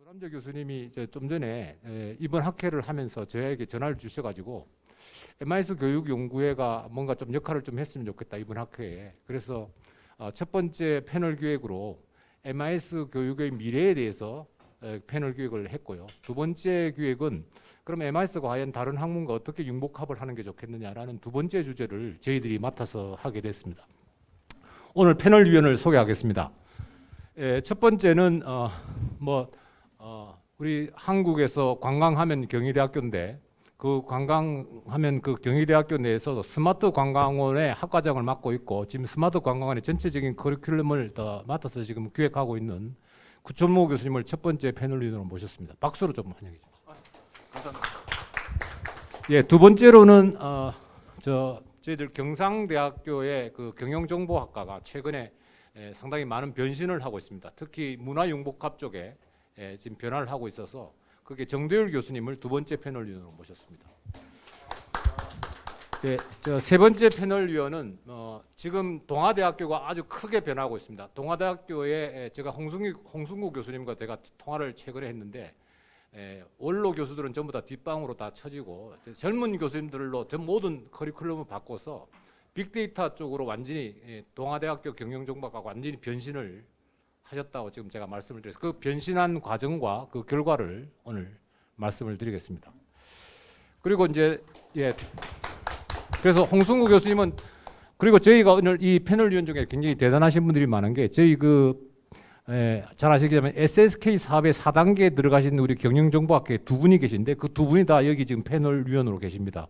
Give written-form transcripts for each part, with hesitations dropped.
조남재 교수님이 이제 좀 전에 이번 학회를 하면서 저에게 전화를 주셔가지고 MIS 교육연구회가 뭔가 좀 역할을 좀 했으면 좋겠다 이번 학회에. 그래서 첫 번째 패널 기획으로 MIS 교육의 미래에 대해서 패널 기획을 했고요. 두 번째 기획은 그럼 MIS가 과연 다른 학문과 어떻게 융복합을 하는 게 좋겠느냐라는 두 번째 주제를 저희들이 맡아서 하게 됐습니다. 오늘 패널 위원을 소개하겠습니다. 첫 번째는 우리 한국에서 관광하면 경희대학교인데 그 관광하면 그 경희대학교 내에서 스마트 관광원의 학과장을 맡고 있고 지금 스마트 관광원의 전체적인 커리큘럼을 맡아서 지금 기획하고 있는 구천모 교수님을 첫 번째 패널리스트로 모셨습니다. 박수로 좀 환영해 주세요. 감사합니다. 예, 두 번째로는 저희들 경상대학교의 그 경영정보학과가 최근에 상당히 많은 변신을 하고 있습니다. 특히 문화융복합 쪽에 지금 변화를 하고 있어서 그게 정대율 교수님을 두 번째 패널위원으로 모셨습니다. 예, 세 번째 패널위원은 지금 동아대학교가 아주 크게 변하고 있습니다. 동아대학교에 제가 홍승구 교수님과 제가 통화를 최근에 했는데 원로 교수들은 전부 다 뒷방으로 다 쳐지고 젊은 교수님들로 모든 커리큘럼을 바꿔서 빅데이터 쪽으로 완전히 동아대학교 경영정보학과가 완전히 변신을 하셨다고 지금 제가 말씀을 드려서 그 변신한 과정과 그 결과를 오늘 말씀을 드리겠습니다. 그리고 이제 그래서 홍승구 교수님은 그리고 저희가 오늘 이 패널 위원 중에 굉장히 대단하신 분들이 많은 게 저희 잘 아시겠지만 SSK 사업의 4단계에 들어가신 우리 경영정보학과에 두 분이 계신데 그 두 분이 다 여기 지금 패널 위원으로 계십니다.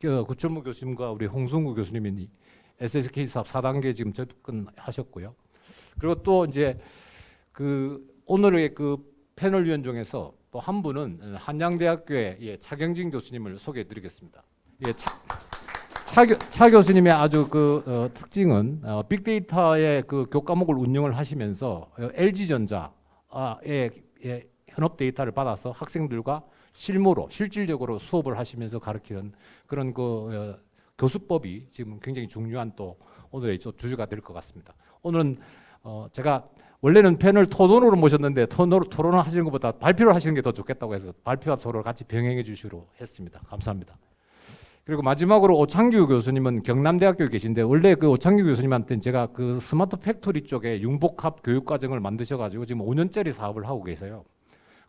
구천모 교수님과 우리 홍승구 교수님이 SSK 사업 4단계 지금 접근하셨고요. 그리고 또 이제 오늘의 그 패널 위원 중에서 또 한 분은 한양대학교의 차경진 교수님을 소개해드리겠습니다. 차 교수님의 아주 특징은 빅데이터의 그 교과목을 운영을 하시면서 LG전자의 현업 데이터를 받아서 학생들과 실질적으로 수업을 하시면서 가르치는 그런 교수법이 지금 굉장히 중요한 또 오늘의 주제가 될 것 같습니다. 오늘은 제가 원래는 패널 토론으로 모셨는데 토론을 하시는 것보다 발표를 하시는 게 더 좋겠다고 해서 발표와 토론을 같이 병행해 주시기로 했습니다. 감사합니다. 그리고 마지막으로 오창규 교수님은 경남대학교에 계신데 원래 그 오창규 교수님한테는 제가 그 스마트 팩토리 쪽에 융복합 교육과정을 만드셔가지고 지금 5년짜리 사업을 하고 계세요.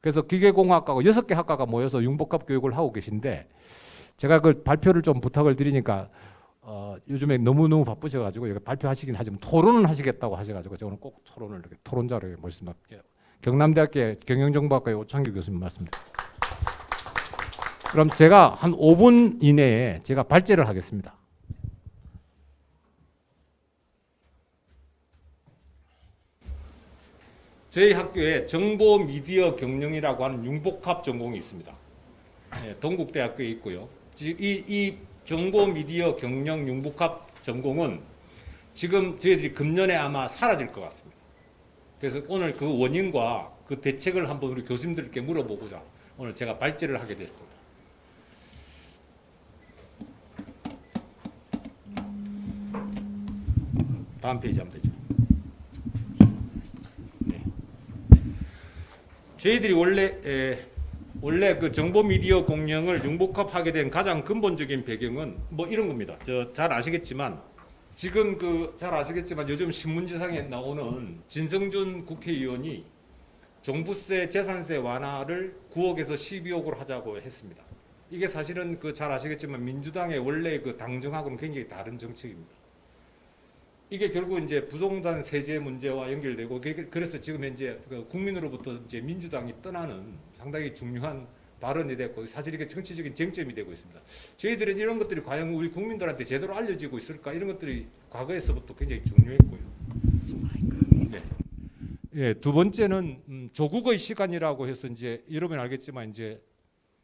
그래서 기계공학과가 6개 학과가 모여서 융복합 교육을 하고 계신데 제가 그 발표를 좀 부탁을 드리니까 요즘에 너무너무 바쁘셔가지고 여기 발표하시긴 하지만 토론은 하시겠다고 하셔가지고 제가 오늘 꼭 토론을 이렇게 토론자로 모셨습니다. 경남대학교 경영정보학과의 오창규 교수님 말씀드립니다. 그럼 제가 한 5분 이내에 제가 발제를 하겠습니다. 저희 학교에 정보 미디어 경영이라고 하는 융복합 전공이 있습니다. 동국대학교에 있고요. 이 정보 미디어 경영 융복합 전공은 지금 저희들이 금년에 아마 사라질 것 같습니다. 그래서 오늘 그 원인과 그 대책을 한번 우리 교수님들께 물어보고자 오늘 제가 발제를 하게 됐습니다. 다음 페이지 하면 되죠. 네. 저희들이 원래 그 정보 미디어 공영을 융복합하게 된 가장 근본적인 배경은 뭐 이런 겁니다. 잘 아시겠지만 지금 잘 아시겠지만 요즘 신문지상에 나오는 진성준 국회의원이 종부세 재산세 완화를 9억에서 12억으로 하자고 했습니다. 이게 사실은 잘 아시겠지만 민주당의 원래 그 당정하고는 굉장히 다른 정책입니다. 이게 결국 이제 부동산 세제 문제와 연결되고 그래서 지금 현재 국민으로부터 이제 민주당이 떠나는 상당히 중요한 발언이 됐고 사실 이게 정치적인 쟁점이 되고 있습니다. 저희들은 이런 것들이 과연 우리 국민들한테 제대로 알려지고 있을까 이런 것들이 과거에서부터 굉장히 중요했고요. 네. 두 번째는 조국의 시간이라고 해서 이제 여러분 알겠지만 이제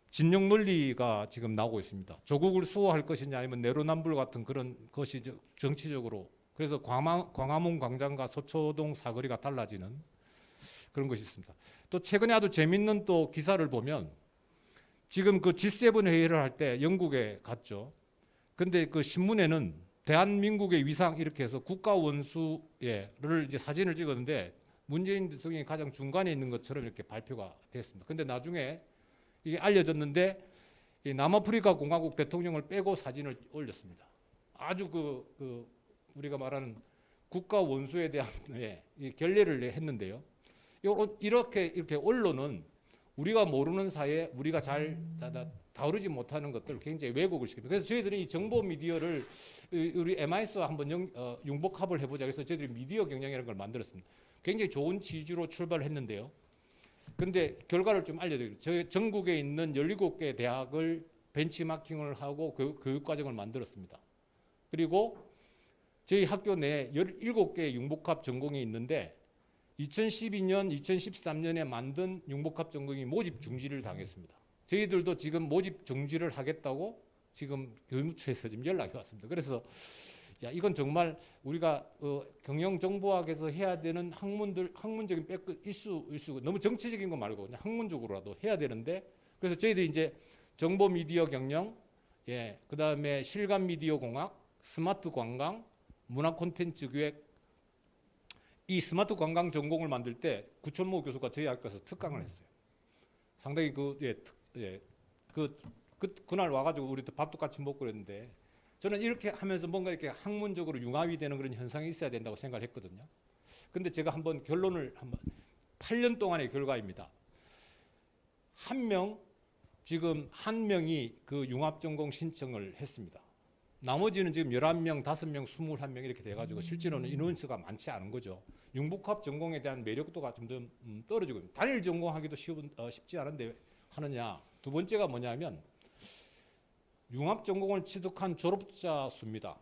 진영 논리가 지금 나오고 있습니다. 조국을 수호할 것이냐 아니면 내로남불 같은 그런 것이 정치적으로 그래서 광화문 광장과 서초동 사거리가 달라지는 그런 것이 있습니다. 또 최근에 아주 재밌는 또 기사를 보면 지금 그 G7 회의를 할 때 영국에 갔죠. 근데 그 신문에는 대한민국의 위상 이렇게 해서 국가 원수를 이제 사진을 찍었는데 문재인 대통령이 가장 중간에 있는 것처럼 이렇게 발표가 됐습니다. 근데 나중에 이게 알려졌는데 이 남아프리카 공화국 대통령을 빼고 사진을 올렸습니다. 아주 우리가 말하는 국가 원수에 대한 이 결례를 했는데요. 이렇게 언론은 우리가 모르는 사이에 우리가 잘 다루지 못하는 것들을 굉장히 왜곡을 시킵니다. 그래서 저희들이 이 정보 미디어를 우리 MIS와 한번 융복합을 해보자. 그래서 저희들이 미디어 경영이라는 걸 만들었습니다. 굉장히 좋은 취지로 출발했는데요. 근데 결과를 좀 알려드릴게요. 저희 전국에 있는 17개 대학을 벤치마킹을 하고 교육과정을 만들었습니다. 그리고 저희 학교 내에 17개의 융복합 전공이 있는데 2012년, 2013년에 만든 융복합 전공이 모집 중지를 당했습니다. 저희들도 지금 모집 중지를 하겠다고 지금 교육부처에서 지금 연락이 왔습니다. 그래서 야, 이건 정말 우리가 경영정보학에서 해야 되는 학문적인 이슈 너무 정치적인 거 말고 그냥 학문적으로라도 해야 되는데, 그래서 저희들이 이제 정보 미디어 경영, 그 다음에 실감 미디어 공학, 스마트 관광, 문화 콘텐츠 기획, 이 스마트 관광 전공을 만들 때 구천모 교수가 저희 학교에서 특강을 했어요. 상당히 그날 와가지고 우리도 밥도 같이 먹고 그랬는데, 저는 이렇게 하면서 뭔가 이렇게 학문적으로 융합이 되는 그런 현상이 있어야 된다고 생각을 했거든요. 근데 제가 결론을 8년 동안의 결과입니다. 지금 한 명이 그 융합 전공 신청을 했습니다. 나머지는 지금 11명, 5명, 21명 이렇게 돼가지고 실제로는 인원수가 많지 않은 거죠. 융복합 전공에 대한 매력도가 점점 떨어지고 있습니다. 단일 전공하기도 쉽지 않은데 왜 하느냐. 두 번째가 뭐냐면 융합 전공을 취득한 졸업자 수입니다.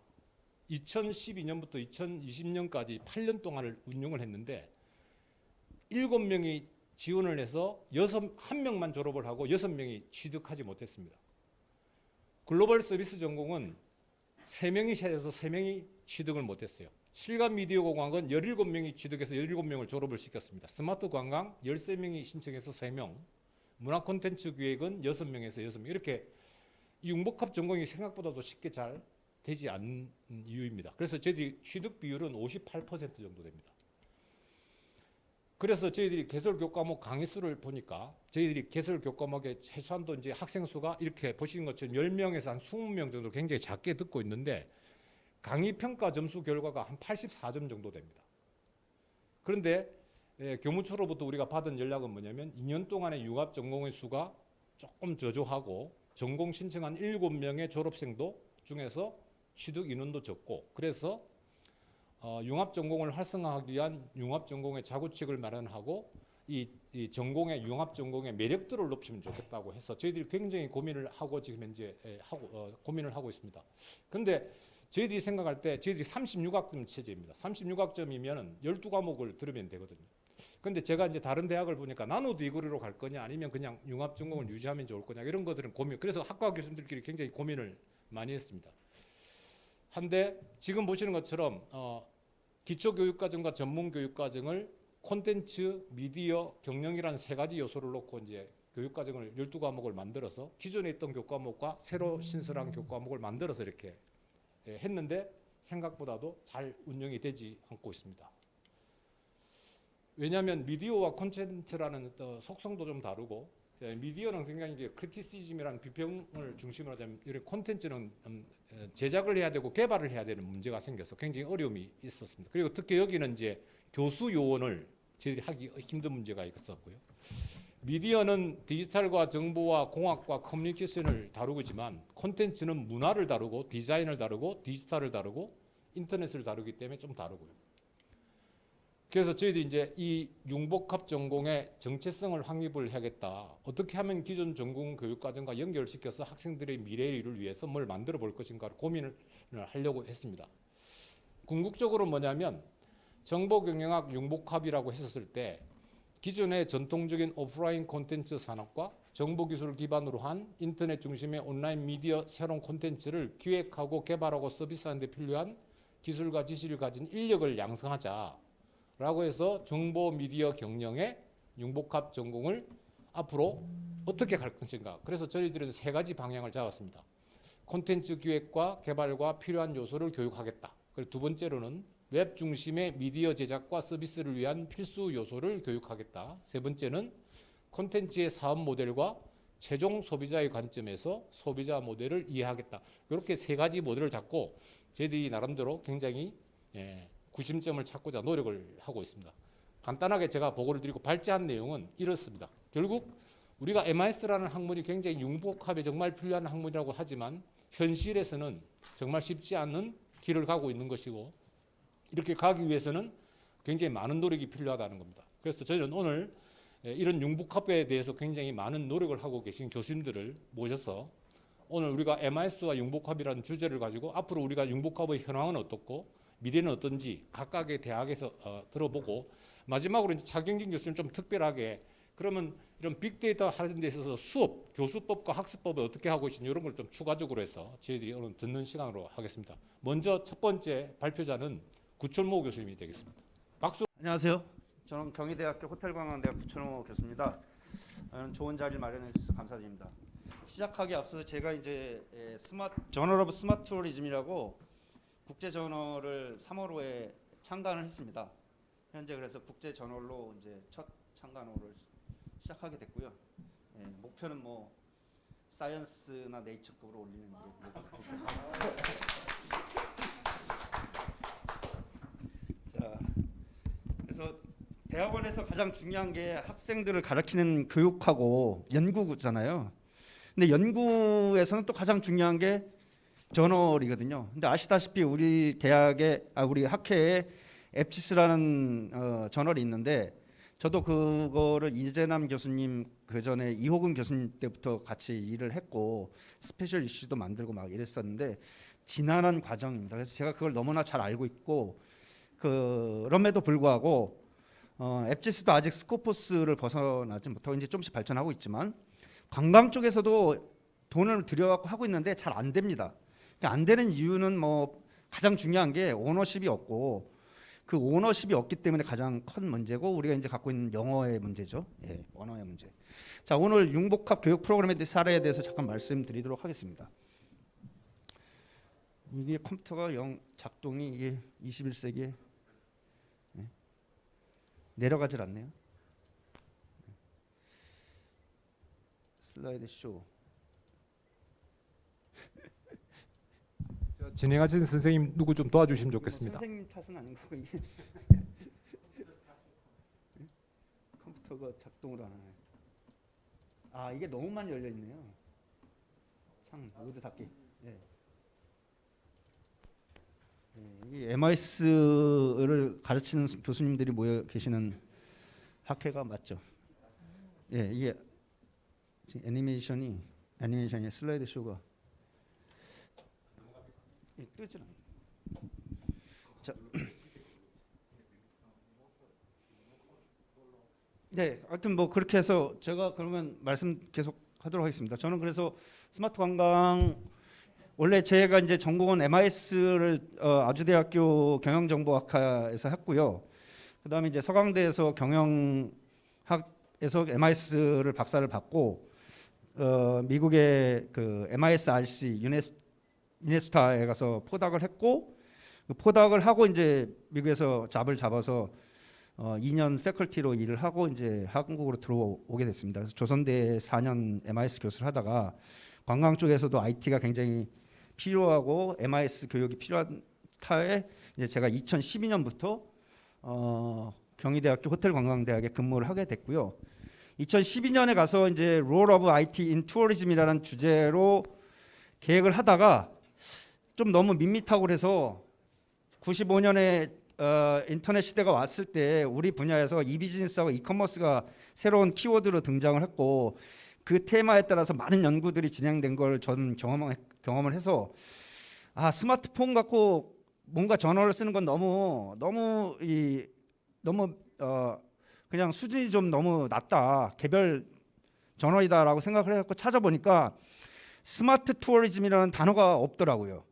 2012년부터 2020년까지 8년 동안을 운영을 했는데 7명이 지원을 해서 1명만 졸업을 하고 6명이 취득하지 못했습니다. 글로벌 서비스 전공은 3명이 해서 3명이 취득을 못했어요. 실감 미디어 공학은 17명이 취득해서 17명을 졸업을 시켰습니다. 스마트 관광 13명이 신청해서 3명, 문화 콘텐츠 기획은 6명에서 6명, 이렇게 융복합 전공이 생각보다도 쉽게 잘 되지 않는 이유입니다. 그래서 저희들이 취득 비율은 58% 정도 됩니다. 그래서 저희들이 개설 교과목 강의 수를 보니까 저희들이 개설 교과목의 최소한도 이제 학생 수가 이렇게 보시는 것처럼 10명에서 한 20명 정도 굉장히 작게 듣고 있는데 강의 평가 점수 결과가 한 84점 정도 됩니다. 그런데 교무처로부터 우리가 받은 연락은 뭐냐면 2년 동안의 융합 전공의 수가 조금 저조하고 전공 신청한 7명의 졸업생도 중에서 취득 인원도 적고, 그래서 융합 전공을 활성화하기 위한 융합 전공의 자구책을 마련하고 이 전공의 융합 전공의 매력들을 높이면 좋겠다고 해서 저희들이 굉장히 고민을 하고 지금 현재 고민을 하고 있습니다. 그런데 저희들이 생각할 때 저희들이 36학점 체제입니다. 36학점이면 12과목을 들으면 되거든요. 근데 제가 이제 다른 대학을 보니까 나노 디그리로 갈 거냐 아니면 그냥 융합 전공을 유지하면 좋을 거냐 이런 것들은 그래서 학과 교수님들끼리 굉장히 고민을 많이 했습니다. 한데 지금 보시는 것처럼 기초교육과정과 전문교육과정을 콘텐츠, 미디어, 경영이라는 3가지 요소를 놓고 이제 교육과정을 12과목을 만들어서 기존에 있던 교과목과 새로 신설한 교과목을 만들어서 이렇게 했는데 생각보다도 잘 운영이 되지 않고 있습니다. 왜냐하면 미디어와 콘텐츠라는 속성도 좀 다르고, 미디어는 굉장히 이제 크리티시즘이라는 비평을 중심으로 하자면 이런 콘텐츠는 제작을 해야 되고 개발을 해야 되는 문제가 생겨서 굉장히 어려움이 있었습니다. 그리고 특히 여기는 이제 교수 요원을 저희들이 하기 힘든 문제가 있었고요. 미디어는 디지털과 정보와 공학과 커뮤니케이션을 다루지만 콘텐츠는 문화를 다루고 디자인을 다루고 디지털을 다루고 인터넷을 다루기 때문에 좀 다르고요. 그래서 저희들이 이제 이 융복합 전공의 정체성을 확립을 해야겠다. 어떻게 하면 기존 전공 교육과정과 연결시켜서 학생들의 미래를 위해서 뭘 만들어 볼 것인가 고민을 하려고 했습니다. 궁극적으로 뭐냐면 정보경영학 융복합이라고 했었을 때 기존의 전통적인 오프라인 콘텐츠 산업과 정보기술을 기반으로 한 인터넷 중심의 온라인 미디어 새로운 콘텐츠를 기획하고 개발하고 서비스하는 데 필요한 기술과 지식을 가진 인력을 양성하자 라고 해서 정보 미디어 경영의 융복합 전공을 앞으로 어떻게 갈 것인가. 그래서 저희들은 3가지 방향을 잡았습니다. 콘텐츠 기획과 개발과 필요한 요소를 교육하겠다. 그리고 두 번째로는 웹 중심의 미디어 제작과 서비스를 위한 필수 요소를 교육하겠다. 세 번째는 콘텐츠의 사업 모델과 최종 소비자의 관점에서 소비자 모델을 이해하겠다. 이렇게 세 가지 모델을 잡고 저희들이 나름대로 굉장히 구심점을 찾고자 노력을 하고 있습니다. 간단하게 제가 보고를 드리고 발제한 내용은 이렇습니다. 결국 우리가 MIS라는 학문이 굉장히 융복합에 정말 필요한 학문이라고 하지만 현실에서는 정말 쉽지 않은 길을 가고 있는 것이고 이렇게 가기 위해서는 굉장히 많은 노력이 필요하다는 겁니다. 그래서 저희는 오늘 이런 융복합에 대해서 굉장히 많은 노력을 하고 계신 교수님들을 모셔서 오늘 우리가 MIS와 융복합이라는 주제를 가지고 앞으로 우리가 융복합의 현황은 어떻고 미래는 어떤지 각각의 대학에서 들어보고 마지막으로 이제 차경진 교수님 좀 특별하게 그러면 이런 빅데이터 하는 데 있어서 수업, 교수법과 학습법을 어떻게 하고 계시는지 이런 걸 좀 추가적으로 해서 저희들이 오늘 듣는 시간으로 하겠습니다. 먼저 첫 번째 발표자는 구철모 교수님이 되겠습니다. 박수. 안녕하세요. 저는 경희대학교 호텔관광대학 구철모 교수입니다. 좋은 자리를 마련해 주셔서 감사드립니다. 시작하기 앞서 제가 이제 저널 오브 스마트 투어리즘이라고 국제 저널을 3월호에 창간을 했습니다. 현재 그래서 국제 저널로 이제 첫 창간호를 시작하게 됐고요. 목표는 뭐 사이언스나 네이처급으로 올리는 게 자, 그래서 대학원에서 가장 중요한 게 학생들을 가르치는 교육하고 연구잖아요. 근데 연구에서는 또 가장 중요한 게 저널이거든요. 근데 아시다시피 우리 우리 학회에 앱지스라는 저널이 있는데 저도 그거를 이재남 교수님 그 전에 이호근 교수님 때부터 같이 일을 했고 스페셜 이슈도 만들고 막 이랬었는데 지난한 과정입니다. 그래서 제가 그걸 너무나 잘 알고 있고 그럼에도 불구하고 앱지스도 아직 스코포스를 벗어나지 못하고 이제 조금씩 발전하고 있지만 관광 쪽에서도 돈을 들여갖고 하고 있는데 잘 안 됩니다. 안 되는 이유는 뭐 가장 중요한 게 오너십이 없고 그 오너십이 없기 때문에 가장 큰 문제고 우리가 이제 갖고 있는 영어의 문제죠. 언어의 문제. 자, 오늘 융복합 교육 프로그램의 사례에 대해서 잠깐 말씀드리도록 하겠습니다. 이게 컴퓨터가 작동이 이게 21세기에 내려가질 않네요. 슬라이드 쇼. 진행하시는 선생님 누구 좀 도와주시면 좋겠습니다. 선생님 탓은 아닌 거고 이게 컴퓨터가 작동을 안 하네. 이게 너무 많이 열려 있네요. 창 모두 닫기. 이 MIS를 가르치는 교수님들이 모여 계시는 학회가 맞죠? 이게 애니메이션이 슬라이드 쇼가 뜨질 않네. 자, 하여튼 뭐 그렇게 해서 제가 그러면 말씀 계속 하도록 하겠습니다. 저는 그래서 스마트 관광 원래 제가 이제 전공은 MIS를 아주대학교 경영정보학과에서 했고요. 그다음에 이제 서강대에서 경영학에서 MIS를 박사를 받고 미국의 그 MISRC 유네스타에 가서 포닥을 했고 그 포닥을 하고 이제 미국에서 잡을 잡아서 2년 패컬티로 일을 하고 이제 한국으로 들어오게 됐습니다. 그래서 조선대에 4년 MIS 교수를 하다가 관광 쪽에서도 IT가 굉장히 필요하고 MIS 교육이 필요한 타에 이제 제가 2012년부터 경희대학교 호텔관광대학에 근무를 하게 됐고요. 2012년에 가서 이제 Role of IT in Tourism이라는 주제로 계획을 하다가 좀 너무 밋밋하고 그래서 95년에 인터넷 시대가 왔을 때 우리 분야에서 이비즈니스하고 이커머스가 새로운 키워드로 등장을 했고 그 테마에 따라서 많은 연구들이 진행된 걸 저는 경험을 해서 스마트폰 갖고 뭔가 저널을 쓰는 건 너무 그냥 수준이 좀 너무 낮다. 개별 저널이다라고 생각을 해서 찾아보니까 스마트 투어리즘이라는 단어가 없더라고요.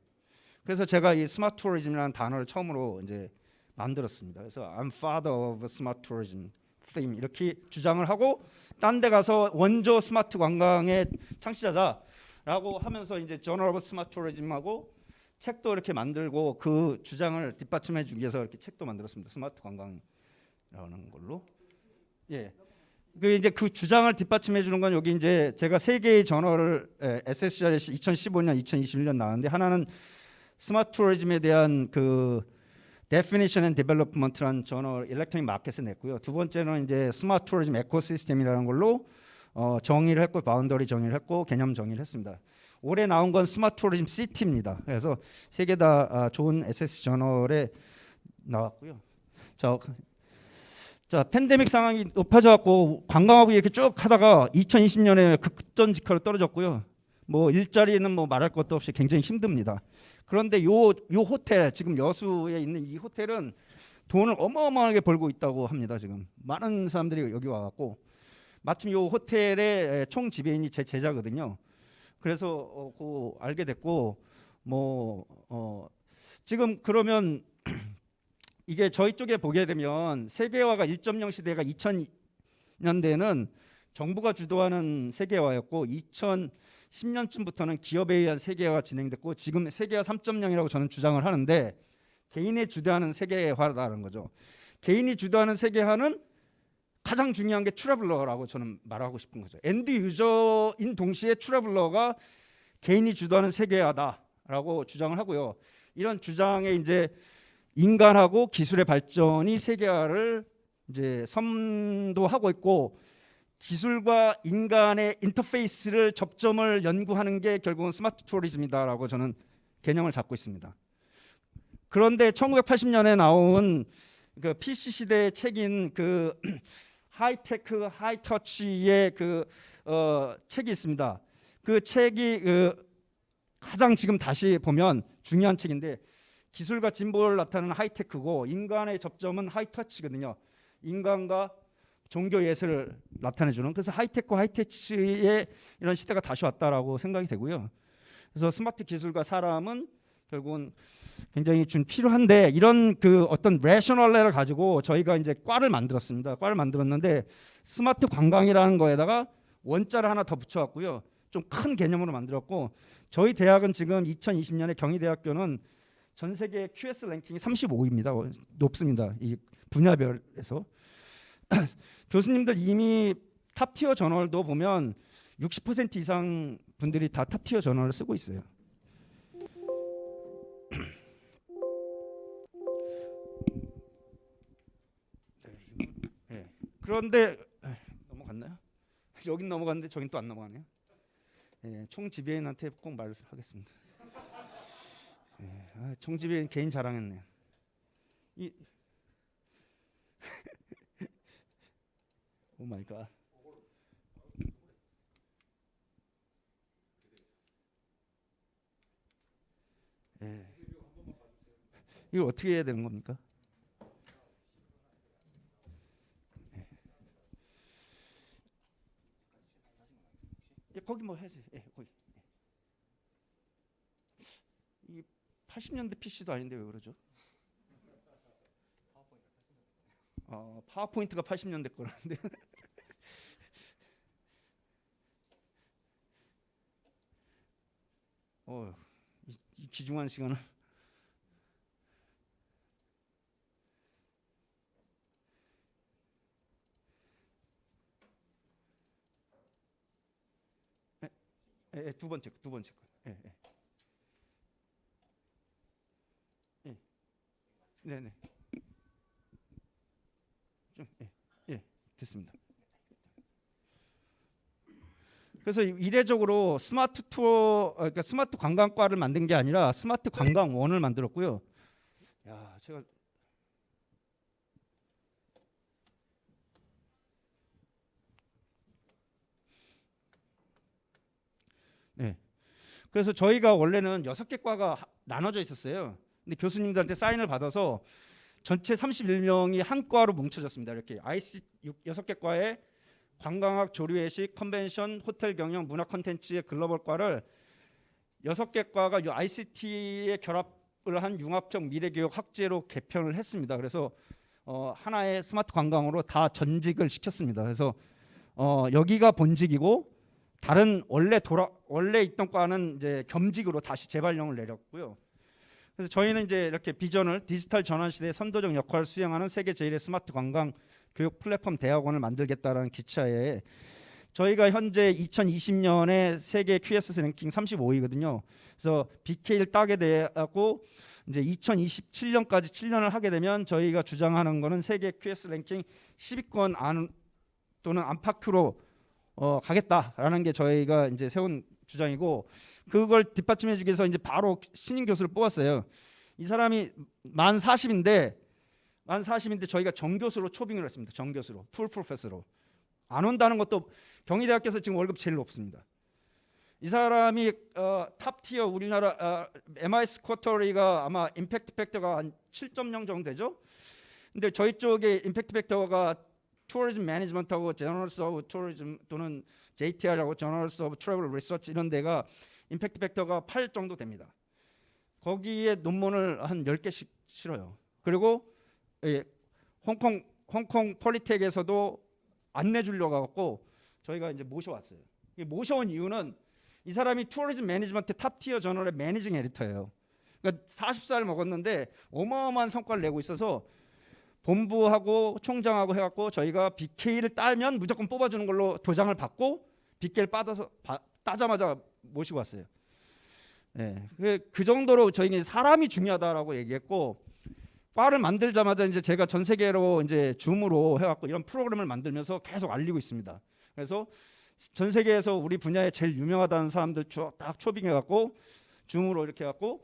그래서 제가 이 스마트 투어리즘이라는 단어를 처음으로 이제 만들었습니다. 그래서 I'm father of smart tourism theme 이렇게 주장을 하고 딴 데 가서 원조 스마트 관광의 창시자다라고 하면서 이제 Journal of Smart Tourism하고 책도 이렇게 만들고 그 주장을 뒷받침해 주기 위해서 이렇게 책도 만들었습니다. 스마트 관광이라는 걸로. 예. 그 이제 그 주장을 뒷받침해 주는 건 여기 이제 제가 세 개의 저널을 SSGI에서 2015년, 2021년 나왔는데 하나는 스마트 투어리즘에 대한 그 Definition and Development라는 저널 일렉트로닉 마켓에 냈고요. 두 번째는 이제 스마트 투어리즘 에코시스템이라는 걸로 정의를 했고 바운더리 정의를 했고 개념 정의를 했습니다. 올해 나온 건 스마트 투어리즘 시티입니다. 그래서 세 개 다 좋은 SS 저널에 나왔고요. 자, 팬데믹 상황이 높아져 갖고 관광하고 이렇게 쭉 하다가 2020년에 급전직하로 떨어졌고요. 뭐 일자리는 뭐 말할 것도 없이 굉장히 힘듭니다. 그런데 요 호텔 지금 여수에 있는 이 호텔은 돈을 어마어마하게 벌고 있다고 합니다. 지금 많은 사람들이 여기 와갖고 마침 요 호텔의 총 지배인이 제 제자거든요. 그래서 알게 됐고 지금 그러면 이게 저희 쪽에 보게 되면 세계화가 1.0 시대가 2000년대는 정부가 주도하는 세계화였고 2010년쯤부터는 기업에 의한 세계화가 진행됐고 지금 세계화 3.0이라고 저는 주장을 하는데 개인이 주도하는 세계화라는 거죠. 개인이 주도하는 세계화는 가장 중요한 게 트래블러라고 저는 말하고 싶은 거죠. 엔드 유저인 동시에 트래블러가 개인이 주도하는 세계화다라고 주장을 하고요. 이런 주장에 이제 인간하고 기술의 발전이 세계화를 이제 선도하고 있고 기술과 인간의 인터페이스를 접점을 연구하는 게 결국은 스마트 투어리즘이다라고 저는 개념을 잡고 있습니다. 그런데 1980년에 나온 그 PC 시대의 책인 그 하이테크 하이터치의 그 책이 있습니다. 그 책이 가장 지금 다시 보면 중요한 책인데 기술과 진보를 나타내는 하이테크고 인간의 접점은 하이터치거든요. 인간과 종교 예술을 나타내주는. 그래서 하이테크 하이터치의 이런 시대가 다시 왔다라고 생각이 되고요. 그래서 스마트 기술과 사람은 결국은 굉장히 좀 필요한데 이런 그 어떤 레셔널레를 가지고 저희가 이제 과를 만들었습니다. 과를 만들었는데 스마트 관광이라는 거에다가 원자를 하나 더 붙여왔고요. 좀 큰 개념으로 만들었고 저희 대학은 지금 2020년에 경희대학교는 전 세계 QS 랭킹이 35위입니다. 높습니다. 이 분야별에서. 교수님들 이미 탑티어 저널도 보면 60% 이상 분들이 다 탑티어 저널을 쓰고 있어요. 네. 그런데 넘어갔나요? 여긴 넘어갔는데 저긴 또 안 넘어가네요. 네, 총 지배인한테 꼭 말하겠습니다. 총 지배인 개인 자랑했네요. 오 마이 갓. 이거 어떻게 해야 되는 겁니까? 거기 뭐 해야지. 거기. 이 80년대 PC도 아닌데 왜 그러죠? 파워포인트가 80년대 거라는데. 이 귀중한 시간을. 두 번째 거. 네네. 좀 됐습니다. 그래서 이례적으로 스마트 투어, 그러니까 스마트 관광과를 만든 게 아니라 스마트 관광원을 만들었고요. 야, 제가 그래서 저희가 원래는 6개 과가 나눠져 있었어요. 근데 교수님들한테 사인을 받아서 전체 31명이 한 과로 뭉쳐졌습니다. 이렇게 IC 6개 과에 관광학, 조류예식, 컨벤션, 호텔 경영, 문화 콘텐츠의 글로벌 과를 6개 과가 이 ICT의 결합을 한 융합적 미래교육 학제로 개편을 했습니다. 그래서 하나의 스마트 관광으로 다 전직을 시켰습니다. 그래서 여기가 본직이고 다른 원래 있던 과는 이제 겸직으로 다시 재발령을 내렸고요. 그래서 저희는 이제 이렇게 비전을 디지털 전환 시대의 선도적 역할을 수행하는 세계 제1의 스마트 관광 교육 플랫폼 대학원을 만들겠다라는 기차에 저희가 현재 2020년에 세계 QS 랭킹 35위거든요. 그래서 BK를 따게 되고 이제 2027년까지 7년을 하게 되면 저희가 주장하는 거는 세계 QS 랭킹 10위권 안 또는 안팎으로 가겠다라는 게 저희가 이제 세운 주장이고, 그걸 뒷받침해주기 위해서 이제 바로 신임 교수를 뽑았어요. 이 사람이 만 40인데 저희가 정교수로 초빙을 했습니다. 정교수로, 풀 프로페서로. 안 온다는 것도 경희대학교에서 지금 월급 제일 높습니다. 이 사람이 탑티어 우리나라 MIS 쿼터리가 아마 임팩트 팩터가 한 7.0 정도 되죠. 근데 저희 쪽에 임팩트 팩터가 투어리즘 매니지먼트하고 저널스 오브 투어리즘 또는 JTR하고 저널스 오브 트래블 리서치 이런 데가 임팩트 팩터가 8 정도 됩니다. 거기에 논문을 한 10개씩 실어요. 그리고 홍콩 폴리텍에서도 안 내주려고 갖고 저희가 이제 모셔왔어요. 모셔온 이유는 이 사람이 투어리즘 매니지먼트 탑티어 저널의 매니징 에디터예요. 그러니까 40살 먹었는데 어마어마한 성과를 내고 있어서 본부하고 총장하고 해갖고 저희가 BK를 따면 무조건 뽑아주는 걸로 도장을 받고 BK를 따자마자 모시고 왔어요. 네, 그 정도로 저희는 사람이 중요하다라고 얘기했고, 과를 만들자마자 이제 제가 전 세계로 이제 줌으로 해갖고 이런 프로그램을 만들면서 계속 알리고 있습니다. 그래서 전 세계에서 우리 분야에 제일 유명하다는 사람들 딱 초빙해갖고 줌으로 이렇게 해갖고,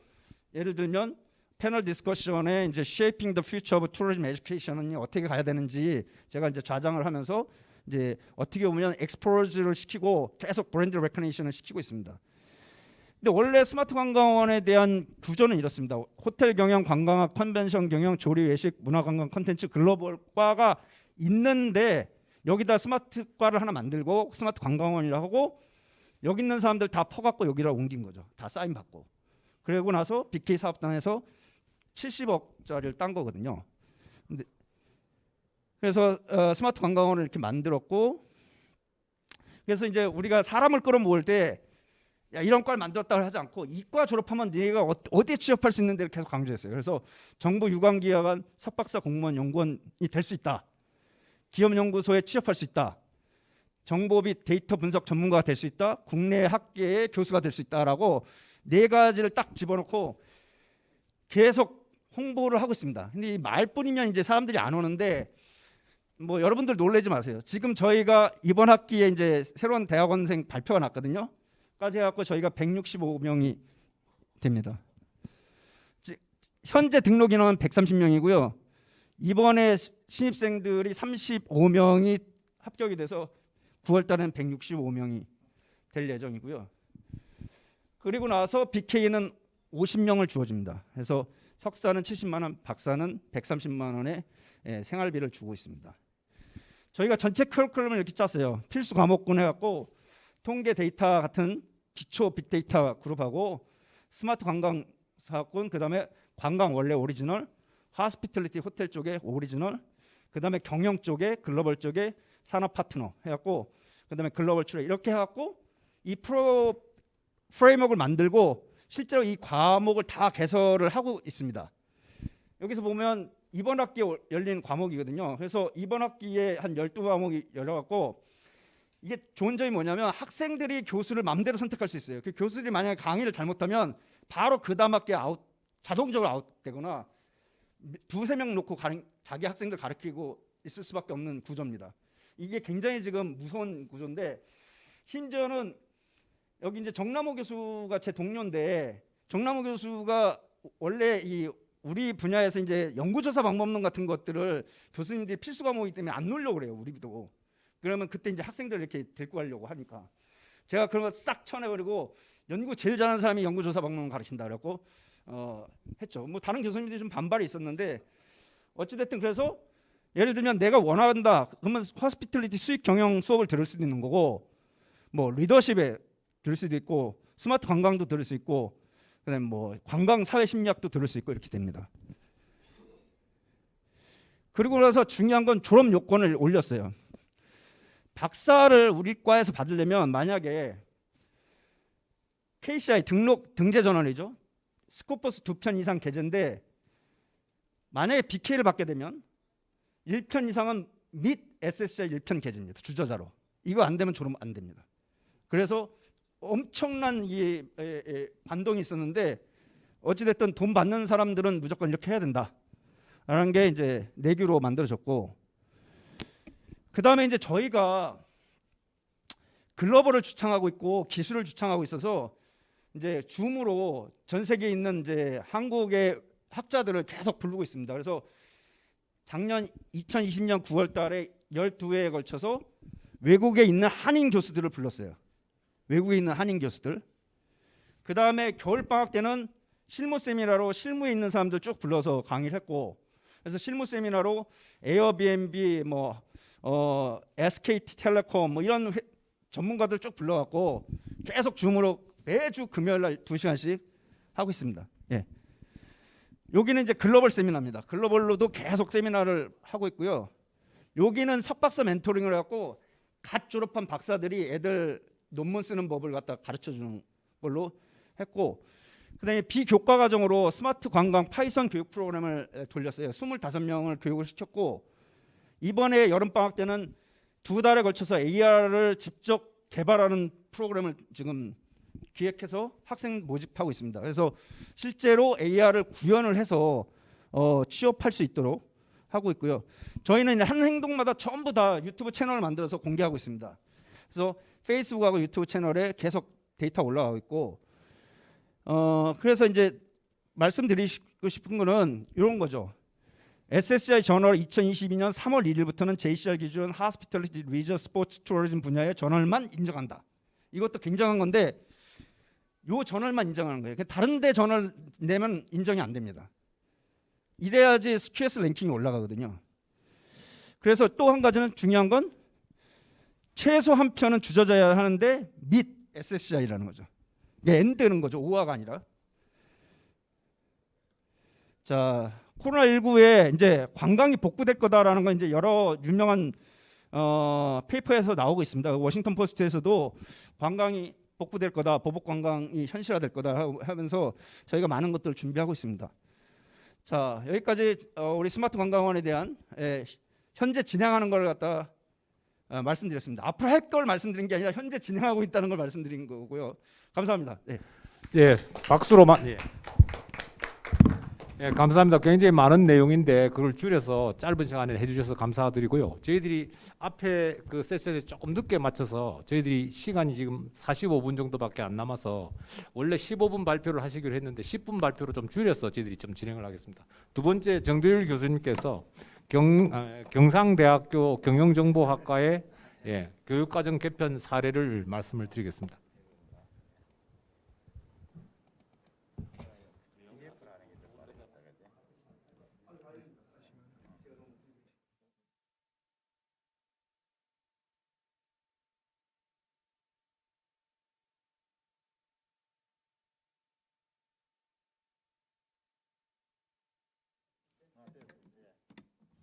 예를 들면 패널 디스커션에 이제 Shaping the Future of Tourism Education이 어떻게 가야 되는지 제가 이제 좌장을 하면서 이제 어떻게 보면 엑스포즈를 시키고 계속 브랜드 레커니션을 시키고 있습니다. 근데 원래 스마트 관광원에 대한 구조는 이렇습니다. 호텔 경영, 관광학, 컨벤션 경영, 조리, 외식, 문화관광, 콘텐츠, 글로벌과가 있는데 여기다 스마트과를 하나 만들고 스마트 관광원이라고 하고 여기 있는 사람들 다 퍼갖고 여기로 옮긴 거죠. 다 사인 받고. 그러고 나서 BK 사업단에서 70억짜리를 딴 거거든요. 그래서 스마트 관광원을 이렇게 만들었고, 그래서 이제 우리가 사람을 끌어모을 때 야, 이런 과를 만들었다고 하지 않고 이과 졸업하면 네가 어디에 취업할 수 있는데 계속 강조했어요. 그래서 정부 유관기관 석박사 공무원 연구원이 될 수 있다. 기업연구소에 취업할 수 있다. 정보 및 데이터 분석 전문가가 될 수 있다. 국내 학계의 교수가 될 수 있다라고 4가지를 딱 집어넣고 계속 홍보를 하고 있습니다. 근데 이 말뿐이면 이제 사람들이 안 오는데 뭐 여러분들 놀라지 마세요. 지금 저희가 이번 학기에 이제 새로운 대학원생 발표가 났거든요. 까지 해갖고 저희가 165명이 됩니다. 현재 등록 인원은 130명이고요. 이번에 신입생들이 35명이 합격이 돼서 9월 달에는 165명이 될 예정이고요. 그리고 나서 BK는 50명을 주어집니다. 그래서 석사는 70만 원, 박사는 130만 원의 생활비를 주고 있습니다. 저희가 전체 커리큘럼을 이렇게 짰어요. 필수 과목군 해갖고 통계 데이터 같은 기초 빅데이터 그룹하고 스마트 관광 사학군, 그다음에 관광 원래 오리지널, 하스피탈리티 호텔 쪽에 오리지널, 그다음에 경영 쪽에 글로벌 쪽에 산업 파트너 해갖고 그다음에 글로벌 출애 이렇게 해갖고 이 프레임워크를 만들고 실제로 이 과목을 다 개설을 하고 있습니다. 여기서 보면 이번 학기에 열린 과목이거든요. 그래서 이번 학기에 한 12과목이 열려갖고 이게 좋은 점이 뭐냐면 학생들이 교수를 마음대로 선택할 수 있어요. 그 교수들이 만약에 강의를 잘못하면 바로 그 다음 학기에 자동적으로 아웃되거나 2-3명 놓고 자기 학생들 가르치고 있을 수밖에 없는 구조입니다. 이게 굉장히 지금 무서운 구조인데, 심지어는 여기 이제 정남호 교수가 제 동료인데, 정남호 교수가 원래 이 우리 분야에서 이제 연구조사 방법론 같은 것들을 교수님들이 필수 과목이기 때문에 안 놓으려고 그래요. 우리도. 그러면 그때 이제 학생들 이렇게 데리고 가려고 하니까 제가 그런 거 싹 쳐내버리고 연구 제일 잘하는 사람이 연구조사 방법론 가르친다 그랬고 했죠. 뭐 다른 교수님들이 좀 반발이 있었는데 어찌됐든 그래서 예를 들면 내가 원한다 그러면 호스피탈리티 수익 경영 수업을 들을 수도 있는 거고, 뭐 리더십에 들을 수도 있고, 스마트 관광도 들을 수 있고, 그다음에 뭐 관광 사회 심리학도 들을 수 있고 이렇게 됩니다. 그리고 나서 중요한 건 졸업 요건을 올렸어요. 박사를 우리 과에서 받으려면 만약에 KCI 등재 전환이죠. 스코퍼스 2편 이상 게재인데 만약에 BK를 받게 되면 1편 이상은 및 SSCI 1편 게재입니다. 주저자로. 이거 안 되면 졸업 안 됩니다. 그래서 엄청난 이 반동이 있었는데 어찌됐든 돈 받는 사람들은 무조건 이렇게 해야 된다라는 게 이제 내규로 만들어졌고, 그 다음에 이제 저희가 글로벌을 주창하고 있고 기술을 주창하고 있어서 이제 줌으로 전 세계에 있는 이제 한국의 학자들을 계속 부르고 있습니다. 그래서 작년 2020년 9월 달에 12회에 걸쳐서 외국에 있는 한인 교수들을 불렀어요. 외국에 있는 한인 교수들. 그 다음에 겨울방학 때는 실무 세미나로 실무에 있는 사람들 쭉 불러서 강의를 했고, 그래서 실무 세미나로 에어비앤비, SK텔레콤 이런 전문가들 쭉 불러갖고 계속 줌으로 매주 금요일 날 2시간씩 하고 있습니다. 예. 여기는 이제 글로벌 세미나입니다. 글로벌로도 계속 세미나를 하고 있고요. 여기는 석박사 멘토링을 해갖고 갓 졸업한 박사들이 애들 논문 쓰는 법을 갖다 가르쳐 주는 걸로 했고, 그다음에 비교과 과정으로 스마트 관광 파이썬 교육 프로그램을 돌렸어요. 25명을 교육을 시켰고, 이번에 여름방학 때는 2달에 걸쳐서 AR을 직접 개발하는 프로그램을 지금 기획해서 학생 모집하고 있습니다. 그래서 실제로 AR을 구현을 해서 취업할 수 있도록 하고 있고요. 저희는 한 행동마다 전부 다 유튜브 채널을 만들어서 공개하고 있습니다. 그래서 페이스북하고 유튜브 채널에 계속 데이터 올라가고 있고, 그래서 이제 말씀드리고 싶은 거는 이런 거죠. SSCI 저널 2022년 3월 1일부터는 JCR 기준 하스피털리티 리저 스포츠 투어리즘 분야의 저널만 인정한다. 이것도 굉장한 건데 요 저널만 인정하는 거예요. 다른 데 저널 내면 인정이 안 됩니다. 이래야지 QS 랭킹이 올라가거든요. 그래서 또 한 가지는 중요한 건 최소 한 편은 주저자야 하는데 및 SSCI라는 거죠. 이게 엔드는 거죠. 오화가 아니라. 자, 코로나19에 이제 관광이 복구될 거다라는 건 이제 여러 유명한 페이퍼에서 나오고 있습니다. 워싱턴 포스트에서도 관광이 복구될 거다, 보복 관광이 현실화될 거다 하면서 저희가 많은 것들을 준비하고 있습니다. 자, 여기까지 우리 스마트 관광원에 대한 현재 진행하는 걸 갖다 말씀드렸습니다. 앞으로 할 걸 말씀드린 게 아니라 현재 진행하고 있다는 걸 말씀드린 거고요. 감사합니다. 네. 예, 박수로만. 예. 예, 감사합니다. 굉장히 많은 내용인데 그걸 줄여서 짧은 시간에 해주셔서 감사드리고요. 저희들이 앞에 그 세션에 조금 늦게 맞춰서 저희들이 시간이 지금 45분 정도밖에 안 남아서 원래 15분 발표를 하시기로 했는데 10분 발표로 좀 줄여서 저희들이 좀 진행을 하겠습니다. 두 번째 정대율 교수님께서 경상대학교 경영정보학과의 교육과정 개편 사례를 말씀을 드리겠습니다.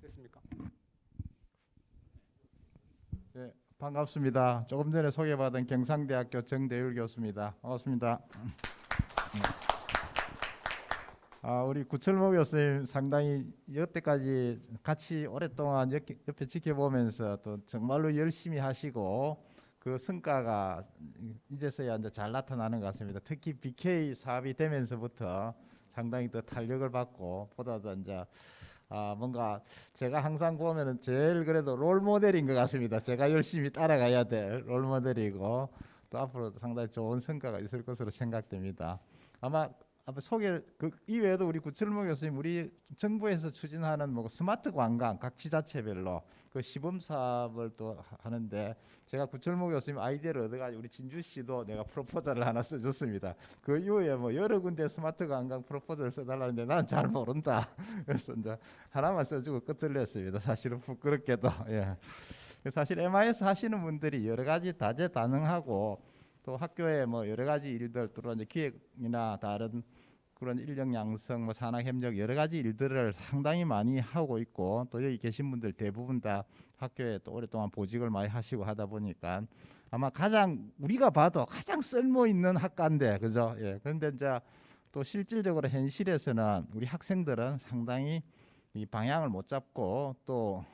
됐습니까? 네, 반갑습니다. 조금 전에 소개받은 경상대학교 정대율 교수입니다. 반갑습니다. 우리 구철모 교수님 상당히 여태까지 같이 오랫동안 옆에 지켜보면서 또 정말로 열심히 하시고 그 성과가 이제서야 이제 잘 나타나는 것 같습니다. 특히 BK 사업이 되면서부터 상당히 더 탄력을 받고 보다도 이제 뭔가 제가 항상 보면은 제일 그래도 롤 모델인 것 같습니다. 제가 열심히 따라가야 될 롤 모델이고 또 앞으로도 상당히 좋은 성과가 있을 것으로 생각됩니다. 아마 소개 그 이외에도 우리 구철모 교수님 우리 정부에서 추진하는 뭐 스마트 관광 각 지자체별로 그 시범 사업을 또 하는데 제가 구철모 교수님 아이디어를 얻어가지고 우리 진주시도 내가 프로포즈를 하나 써줬습니다. 그 이후에 뭐 여러 군데 스마트 관광 프로포즈를 써달라는데 난 잘 모른다. 그래서 이제 하나만 써주고 끝을 냈습니다. 사실은 부끄럽게도. 예. 사실 MIS 하시는 분들이 여러 가지 다재다능하고 또 학교에 뭐 여러 가지 일들 또 이제 기획이나 다른 그런 인력 양성, 뭐 산학 협력 여러 가지 일들을 상당히 많이 하고 있고 또 여기 계신 분들 대부분 다 학교에 또 오랫동안 보직을 많이 하시고 하다 보니까 아마 가장 우리가 봐도 가장 쓸모 있는 학과인데 그죠? 예. 그런데 이제 또 실질적으로 현실에서는 우리 학생들은 상당히 이 방향을 못 잡고 또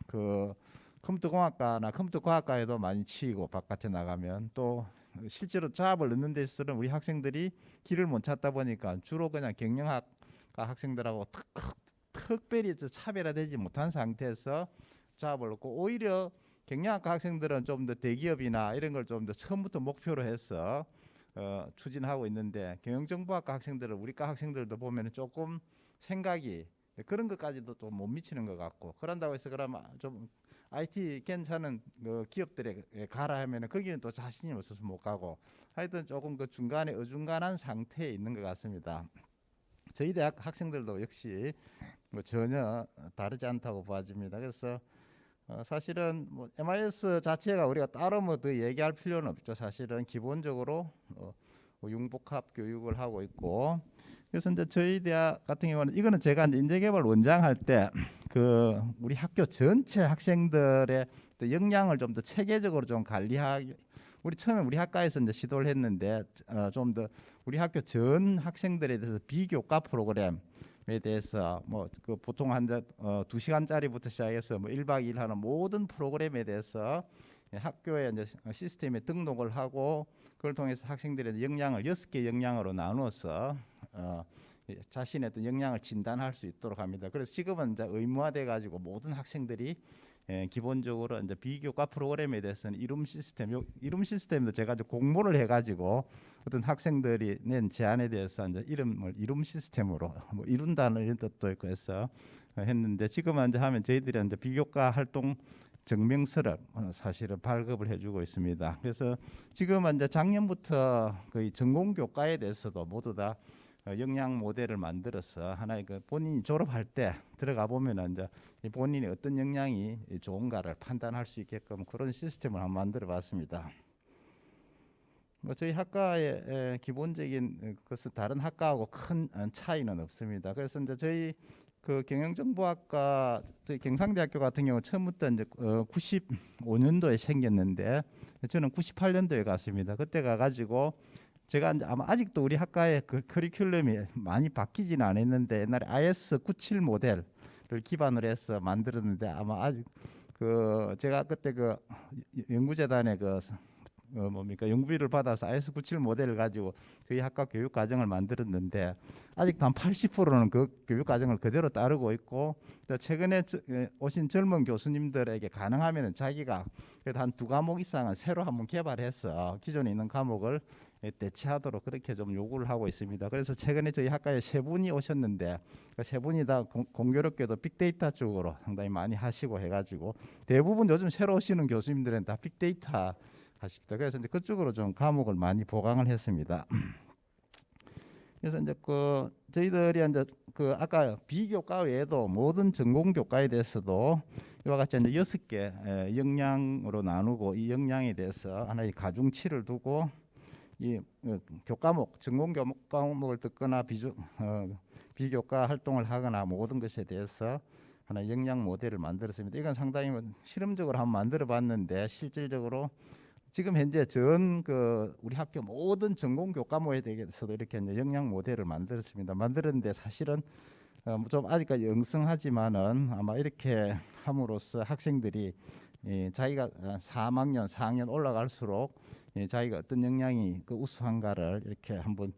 그 컴퓨터공학과나 컴퓨터과학과에도 많이 치이고 바깥에 나가면 또 실제로 잡을 넣는 데 있어서는 우리 학생들이 길을 못 찾다 보니까 주로 그냥 경영학과 학생들하고 특별히 차별화되지 못한 상태에서 잡을 넣고 오히려 경영학과 학생들은 좀 더 대기업이나 이런 걸 좀 더 처음부터 목표로 해서 추진하고 있는데 경영정보학과 학생들은 우리 과 학생들도 보면 조금 생각이 그런 것까지도 좀 못 미치는 것 같고 그런다고 해서 그러면 좀 IT 괜찮은 그 기업들에 가라 하면은 거기는 또 자신이 없어서 못 가고 하여튼 조금 그 중간에 어중간한 상태에 있는 것 같습니다. 저희 대학 학생들도 역시 뭐 전혀 다르지 않다고 봐집니다. 그래서 사실은 뭐 MIS 자체가 우리가 따로 뭐 더 얘기할 필요는 없죠. 사실은 기본적으로 뭐 융복합 교육을 하고 있고 그래서 이제 저희 대학 같은 경우는 이거는 제가 이제 인재개발 원장 할 때 그 우리 학교 전체 학생들의 또 역량을 좀 더 체계적으로 좀 관리하기 우리 처음에 우리 학과에서 이제 시도를 했는데 좀 더 우리 학교 전 학생들에 대해서 비교과 프로그램에 대해서 뭐 그 보통 한 2시간짜리부터 시작해서 뭐 1박 2일 하는 모든 프로그램에 대해서 학교에 이제 시스템에 등록을 하고 그걸 통해서 학생들의 역량을 6개 역량으로 나누어서 자신의 어떤 역량을 진단할 수 있도록 합니다. 그래서 지금은 이제 의무화돼 가지고 모든 학생들이 기본적으로 이제 비교과 프로그램에 대해서는 이름 시스템도 제가 이제 공모를 해가지고 어떤 학생들이 낸 제안에 대해서 이제 이름 시스템으로 뭐 이룬다는 이런 뜻도 있고 해서 했는데 지금은 이제 하면 저희들이 이제 비교과 활동 증명서를 사실은 발급을 해주고 있습니다. 그래서 지금은 이제 작년부터 거의 전공 교과에 대해서도 모두 다 역량 모델을 만들어서 하나의 그 본인이 졸업할 때 들어가 보면 이제 본인이 어떤 역량이 좋은가를 판단할 수 있게끔 그런 시스템을 한번 만들어봤습니다. 뭐 저희 학과의 기본적인 것은 다른 학과하고 큰 차이는 없습니다. 그래서 이제 저희 그 경영정보학과 저희 경상대학교 같은 경우 처음부터 이제 95년도에 생겼는데 저는 98년도에 갔습니다. 그때 가가지고 제가 이제 아마 아직도 우리 학과의 그 커리큘럼이 많이 바뀌지는 않았는데 옛날에 IS 97 모델을 기반으로 해서 만들었는데 아마 아직 그 제가 그때 그 연구재단의 그 뭡니까 연구비를 받아서 IS 97 모델을 가지고 저희 학과 교육 과정을 만들었는데 아직도 한 80%는 그 교육 과정을 그대로 따르고 있고 또 최근에 오신 젊은 교수님들에게 가능하면은 자기가 그래도 한 2과목 이상은 새로 한번 개발해서 기존에 있는 과목을 대체하도록 그렇게 좀 요구를 하고 있습니다. 그래서 최근에 저희 학과에 3분이 오셨는데 그 3분이 다 공교롭게도 빅데이터 쪽으로 상당히 많이 하시고 해가지고 대부분 요즘 새로 오시는 교수님들은 다 빅데이터 하십니다. 그래서 이제 그쪽으로 좀 과목을 많이 보강을 했습니다. 그래서 이제 그 저희들이 이제 그 아까 비교과 외에도 모든 전공 교과에 대해서도 이와 같이 이제 6개 역량으로 나누고 이 역량에 대해서 하나의 가중치를 두고 이 교과목 전공 교과목을 듣거나 비교과 활동을 하거나 모든 것에 대해서 하나 역량 모델을 만들었습니다. 이건 상당히 실험적으로 한번 만들어봤는데 실질적으로 지금 현재 전 그 우리 학교 모든 전공 교과목에 대해서도 이렇게 이제 역량 모델을 만들었습니다. 만들었는데 사실은 좀 아직까지 영성하지만은 아마 이렇게 함으로써 학생들이 자기가 3학년, 4학년 올라갈수록 자기가 어떤 역량이 그 우수한가를 이렇게 한번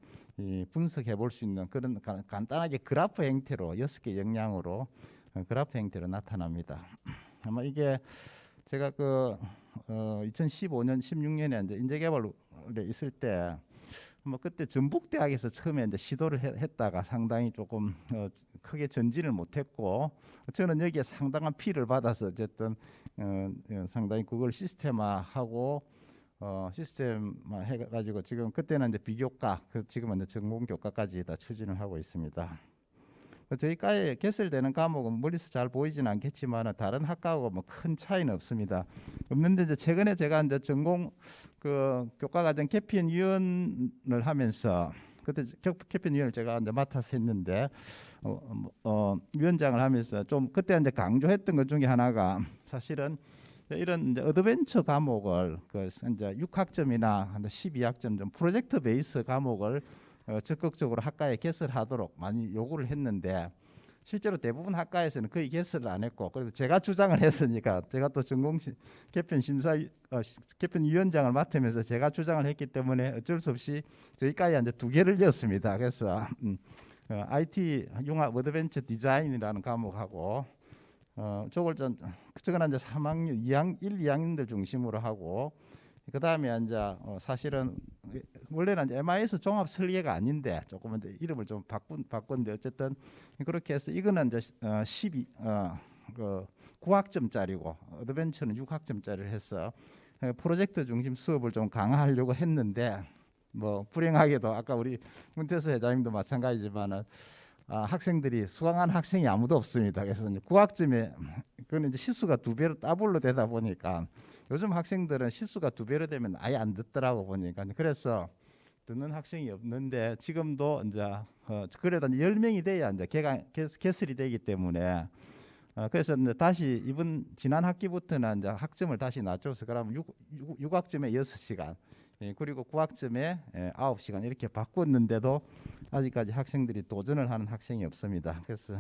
분석해 볼 수 있는 그런 간단하게 그래프 형태로 6개 역량으로 그래프 형태로 나타납니다. 아마 이게 제가 그 2015년, 16년에 이제 인재개발에 있을 때 뭐 그때 전북대학에서 처음에 이제 시도를 했다가 상당히 조금 크게 전진을 못했고 저는 여기에 상당한 피를 받아서 어쨌든 상당히 그걸 시스템화하고 시스템화 해가지고 지금 그때는 이제 비교과, 지금은 이제 전공교과까지 다 추진을 하고 있습니다. 저희 과에 개설되는 과목은 멀리서 잘 보이지는 않겠지만 다른 학과하고 뭐 큰 차이는 없습니다. 없는데 이제 최근에 제가 이제 전공 그 교과과정 개편 위원을 하면서 그때 개편 위원을 제가 이제 맡아서 했는데 위원장을 하면서 좀 그때 이제 강조했던 것 중에 하나가 사실은 이런 이제 어드벤처 과목을 그 이제 6학점이나 한 12학점 좀 프로젝트 베이스 과목을 적극적으로 학과에 개설하도록 많이 요구를 했는데 실제로 대부분 학과에서는 거의 개설을 안 했고, 그래서 제가 주장을 했으니까 제가 또 전공 개편 심사 개편 위원장을 맡으면서 제가 주장을 했기 때문에 어쩔 수 없이 저희까지 이제 2개를 였습니다. 그래서 IT 융합 어드벤처 디자인이라는 과목하고 저건 이제 3학년 1, 2학년들 중심으로 하고, 그다음에 이제 사실은 원래는 이제 MIS 종합 설계가 아닌데 조금 이제 이름을 좀 바꾼데 어쨌든 그렇게 해서 이거는 이제 9학점짜리고 어드벤처는 6학점짜리를 해서 프로젝트 중심 수업을 좀 강화하려고 했는데, 뭐 불행하게도 아까 우리 문태수 회장님도 마찬가지지만은 학생들이 수강한 학생이 아무도 없습니다. 그래서 이제 9학점에 그건 이제 실수가 2배로 더블로 되다 보니까 요즘 학생들은 실수가 2배로 되면 아예 안 듣더라고 보니까, 그래서 듣는 학생이 없는데 지금도 이제 그래도 10명이 돼야 이제 개설이 되기 때문에 그래서 이제 다시 지난 학기부터는 이제 학점을 다시 낮춰서 그러면 6학점에 6시간 그리고 9학점에 9시간 이렇게 바꿨는데도 아직까지 학생들이 도전을 하는 학생이 없습니다. 그래서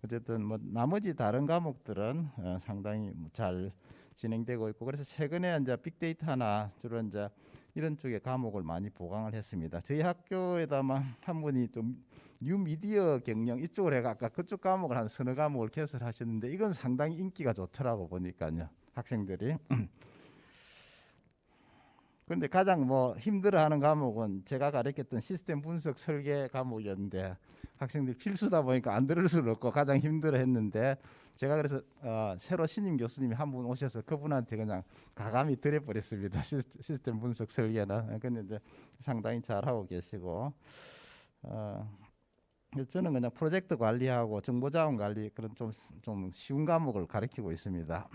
어쨌든 뭐 나머지 다른 과목들은 상당히 잘 진행되고 있고, 그래서 최근에 이제 빅데이터나 주로 이제 이런 쪽의 과목을 많이 보강을 했습니다. 저희 학교에다만 한 분이 좀 뉴미디어 경영 이쪽으로 해가 아까 그쪽 과목을 한 서너 과목을 개설하셨는데 이건 상당히 인기가 좋더라고 보니까요, 학생들이. 그런데 가장 뭐 힘들어하는 과목은 제가 가르쳤던 시스템 분석 설계 과목이었는데 학생들이 필수다 보니까 안 들을 수는 없고 가장 힘들어했는데, 제가 그래서 새로 신임 교수님이 한 분 오셔서 그분한테 그냥 가감히 드려버렸습니다. 시스템 분석 설계는. 근데 이제 상당히 잘하고 계시고, 저는 그냥 프로젝트 관리하고 정보자원 관리 그런 좀 쉬운 과목을 가르치고 있습니다.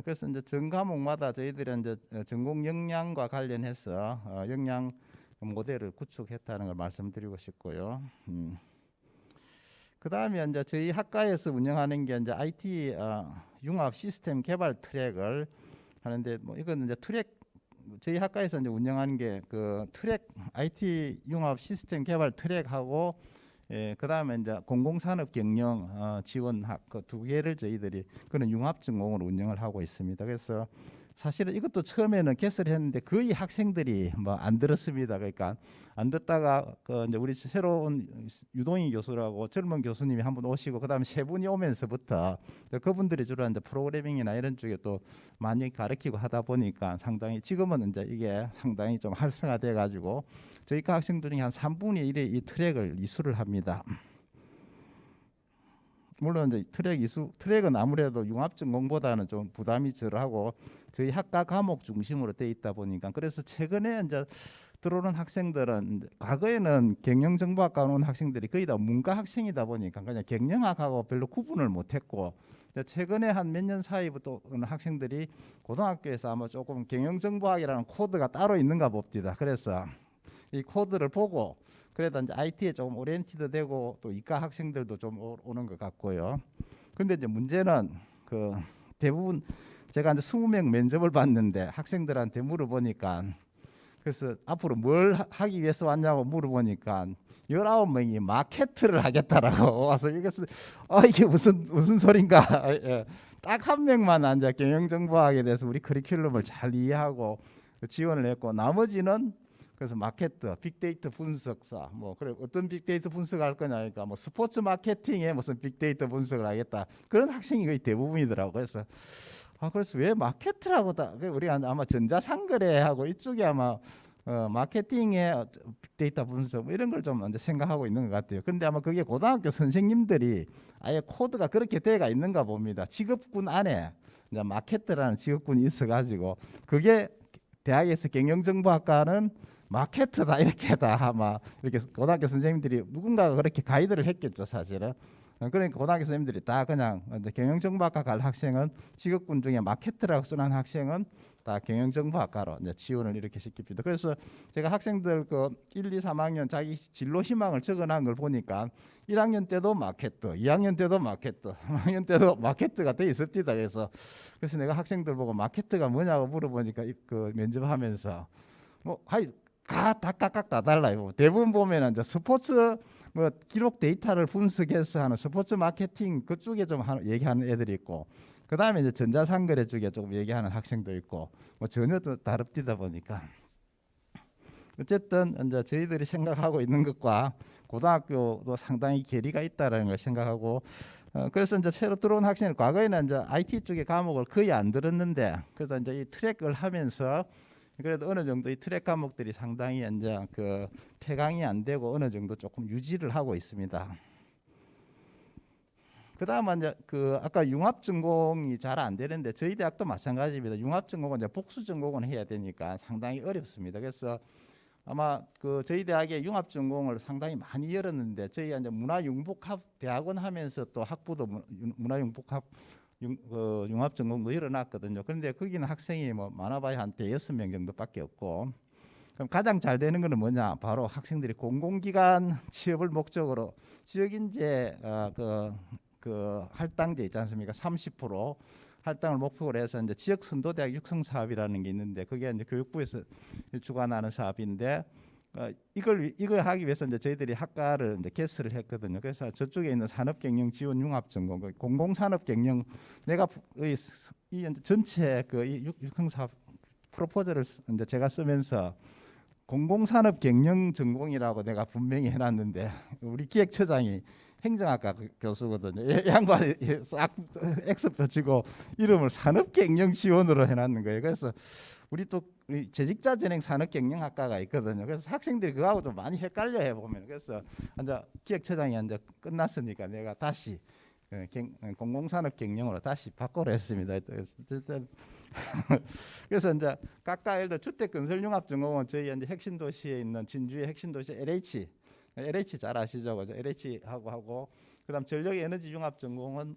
그래서 이제 전 과목마다 저희들은 이제 전공 역량과 관련해서 역량 모델을 구축했다는 걸 말씀드리고 싶고요. 그다음에 이제 저희 학과에서 운영하는 게 이제 IT 융합 시스템 개발 트랙을 하는데, 뭐 이건 이제 저희 학과에서 이제 운영하는 게 그 트랙 IT 융합 시스템 개발 트랙하고 그다음에 이제 공공산업 경영 지원학 그 2개를 저희들이 그런 융합 전공으로 운영을 하고 있습니다. 그래서 사실은 이것도 처음에는 개설했는데 거의 학생들이 뭐 안 들었습니다. 그러니까 안 듣다가 그 이제 우리 새로운 유동희 교수라고 젊은 교수님이 한 분 오시고 그다음에 3분이 오면서부터 그분들이 주로 이제 프로그래밍이나 이런 쪽에 또 많이 가르치고 하다 보니까 상당히 지금은 이제 이게 상당히 좀 활성화돼 가지고 저희 과 학생들 중에 한 3분의 1이 이 트랙을 이수를 합니다. 물론 이제 트랙은 아무래도 융합 전공보다는 좀 부담이 덜하고 저희 학과 과목 중심으로 돼 있다 보니까, 그래서 최근에 이제 들어오는 학생들은 과거에는 경영정보학과 온 학생들이 거의 다 문과 학생이다 보니까 그냥 경영학하고 별로 구분을 못했고, 최근에 한 몇 년 사이부터 오는 학생들이 고등학교에서 아마 조금 경영정보학이라는 코드가 따로 있는가 봅니다. 그래서 이 코드를 보고 그래도 이제 IT에 조금 오리엔티드 되고 또 이과 학생들도 좀 오는 것 같고요. 그런데 이제 문제는 그 대부분 제가 이제 20명 면접을 봤는데 학생들한테 물어보니까, 그래서 앞으로 뭘 하기 위해서 왔냐고 물어보니까 19명이 마케트를 하겠다라고 와서 이것은 이게 무슨 소린가. 딱 한 명만 앉아 경영정보학에 대해서 우리 커리큘럼을 잘 이해하고 지원을 했고, 나머지는 그래서 마케터, 빅데이터 분석사, 뭐 그래 어떤 빅데이터 분석을 할 거냐니까 뭐 스포츠 마케팅에 무슨 빅데이터 분석을 하겠다, 그런 학생이 거의 대부분이더라고. 그래서 그래서 왜 마케터라고 다 우리가 아마 전자상거래하고 이쪽이 아마 마케팅에 빅데이터 분석 뭐 이런 걸 좀 먼저 생각하고 있는 것 같아요. 그런데 아마 그게 고등학교 선생님들이 아예 코드가 그렇게 돼가 있는가 봅니다. 직업군 안에 이제 마케터라는 직업군이 있어가지고 그게 대학에서 경영정보학과는 마케터다 이렇게 다 아마 이렇게 고등학교 선생님들이 누군가가 그렇게 가이드를 했겠죠 사실은. 그러니까 고등학교 선생님들이 다 그냥 경영정보학과 갈 학생은 직업군 중에 마케터라고 쓰는 학생은 다 경영정보학과로 이제 지원을 이렇게 시킵니다. 그래서 제가 학생들 그 1, 2, 3학년 자기 진로 희망을 적어놓은 걸 보니까 1학년 때도 마케터, 2학년 때도 마케터, 3학년 때도 마케터가 돼 있습니다. 그래서 내가 학생들 보고 마케터가 뭐냐고 물어보니까 그 면접하면서 뭐 다 각각 다 달라요. 대부분 보면은 이제 스포츠 뭐 기록 데이터를 분석해서 하는 스포츠 마케팅 그쪽에 좀 얘기하는 애들이 있고, 그 다음에 이제 전자상거래 쪽에 조금 얘기하는 학생도 있고, 뭐 전혀 또 다릅디다 보니까 어쨌든 이제 저희들이 생각하고 있는 것과 고등학교도 상당히 괴리가 있다라는 걸 생각하고, 그래서 이제 새로 들어온 학생들 과거에는 이제 IT 쪽의 과목을 거의 안 들었는데, 그래서 이제 이 트랙을 하면서 그래도 어느 정도 이 트랙 과목들이 상당히 이제 그 폐강이 안 되고 어느 정도 조금 유지를 하고 있습니다. 그다음은 이제 그 아까 융합 전공이 잘 안 되는데 저희 대학도 마찬가지입니다. 융합 전공은 이제 복수 전공은 해야 되니까 상당히 어렵습니다. 그래서 아마 그 저희 대학에 융합 전공을 상당히 많이 열었는데, 저희 이제 문화융복합 대학원 하면서 또 학부도 문화융복합 융합 전공도 열어놨거든요. 그런데 거기는 학생이 뭐 많아봐야 한 대여섯 명 정도밖에 없고, 그럼 가장 잘 되는 거는 뭐냐? 바로 학생들이 공공기관 취업을 목적으로 지역인재 그 할당제 있지 않습니까? 30% 할당을 목표로 해서 이제 지역 선도대학 육성 사업이라는 게 있는데, 그게 이제 교육부에서 주관하는 사업인데, 이걸 하기 위해서 이제 저희들이 학과를 이제 개설을 했거든요. 그래서 저쪽에 있는 산업경영 지원 융합 전공, 공공산업경영, 내가 이 전체 그 육성 사업 프로포즈를 이제 제가 쓰면서 공공산업경영 전공이라고 내가 분명히 해놨는데, 우리 기획처장이 행정학과 교수거든요. 양반이 싹 X표 치고 이름을 산업경영지원으로 해놨는 거예요. 그래서 우리 재직자 전형 산업경영학과가 있거든요. 그래서 학생들이 그거하고 좀 많이 헷갈려 해 보면. 그래서 이제 기획처장이 이제 끝났으니까 내가 다시 공공산업경영으로 다시 바꾸려 했습니다. 그래서 이제 각각 예를 들어 주택건설융합전공은 저희 이제 핵심도시에 있는 진주의 핵심도시 LH 잘 아시죠? 그죠? LH 하고 그다음 전력에너지융합전공은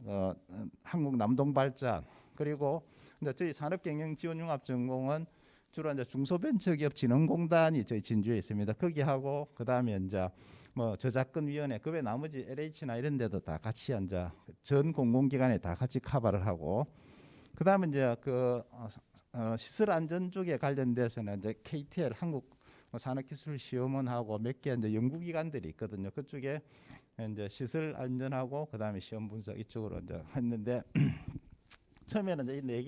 한국 남동발전, 그리고 이제 저희 산업경영지원융합전공은 주로 이제 중소벤처기업진흥공단이 저희 진주에 있습니다. 거기 하고, 그다음에 이제 뭐 저작권위원회, 그 외 나머지 LH나 이런 데도 다 같이 이제 전 공공기관에 다 같이 커버를 하고, 그다음에 이제 그 시설 안전 쪽에 관련돼서는 이제 KTL 한국 산업기술시험원하고 몇 개 이제 연구기관들이 있거든요. 그쪽에 이제 시설 안전하고 그다음에 시험 분석 이쪽으로 이제 했는데 처음에는 이제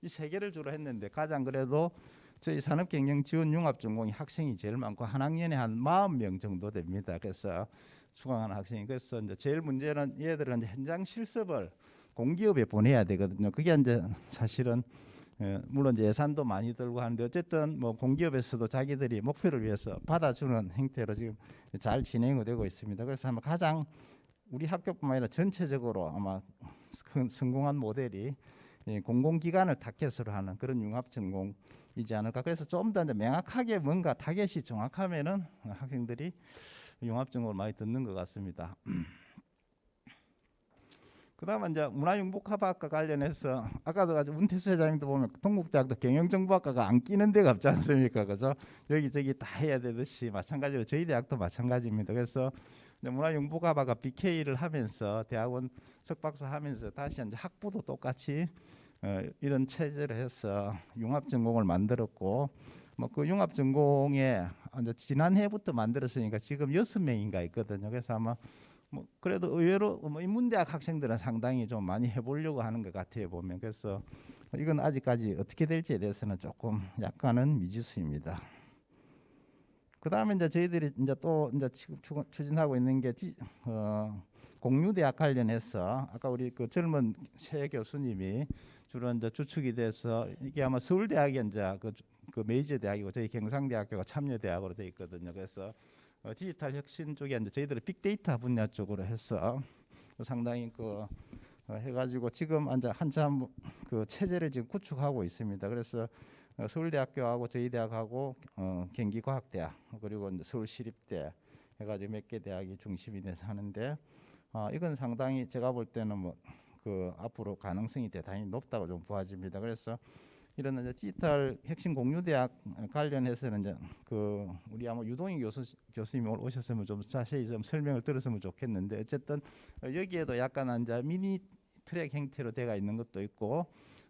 이 세 개를 주로 했는데, 가장 그래도 저희 산업경영지원융합전공이 학생이 제일 많고 한 학년에 한 40명 정도 됩니다. 그래서 수강하는 학생이. 그래서 이제 제일 문제는 얘들은 이제 현장 실습을 공기업에 보내야 되거든요. 그게 이제 사실은 물론 이제 예산도 많이 들고 하는데, 어쨌든 뭐 공기업에서도 자기들이 목표를 위해서 받아주는 형태로 지금 잘 진행이 되고 있습니다. 그래서 아마 가장 우리 학교뿐만 아니라 전체적으로 아마 성공한 모델이 공공기관을 타겟으로 하는 그런 융합전공이지 않을까. 그래서 좀 더 명확하게 뭔가 타겟이 정확하면은 학생들이 융합전공을 많이 듣는 것 같습니다. 그다음에 이제 문화융복합학과 관련해서 아까도 아주 문태수 회장님도 보면 동국대학도 경영정보학과가 안 끼는 데가 없지 않습니까? 그죠? 여기저기 다 해야 되듯이 마찬가지로 저희 대학도 마찬가지입니다. 그래서 이제 문화융복합학과 BK를 하면서 대학원 석박사 하면서 다시 이제 학부도 똑같이 이런 체제를 해서 융합전공을 만들었고, 뭐 그 융합전공에 이제 지난해부터 만들었으니까 지금 6명인가 있거든요. 그래서 아마 뭐 그래도 의외로 뭐 인문대학 학생들은 상당히 좀 많이 해보려고 하는 것 같아요 보면. 그래서 이건 아직까지 어떻게 될지에 대해서는 조금 약간은 미지수입니다. 그 다음에 이제 저희들이 이제 또 이제 지금 추진하고 있는 게 공유대학 관련해서 아까 우리 그 젊은 새 교수님이 주로 이제 주축이 돼서, 이게 아마 서울대학이 이제 그 메이저 대학이고 저희 경상대학교가 참여대학으로 돼 있거든요. 그래서 디지털 혁신 쪽에 이제 저희들이 빅데이터 분야 쪽으로 해서 상당히 해가지고 지금 이제 한참 그 체제를 지금 구축하고 있습니다. 그래서 서울대학교하고 저희 대학하고 경기과학대학 그리고 이제 서울시립대 해가지고 몇 개 대학이 중심이 돼서 하는데, 이건 상당히 제가 볼 때는 뭐 그 앞으로 가능성이 대단히 높다고 좀 보아집니다. 그래서 이런 이제 디지털 혁신 공유대학 관련해서는 이제 우리 아마 유동희 교수님이 오셨으면 좀 자세히 좀 설명을 들었으면 좋겠는데, 어쨌든 여기에도 약간 이제 미니 트랙 형태로 되어 있는 것도 있고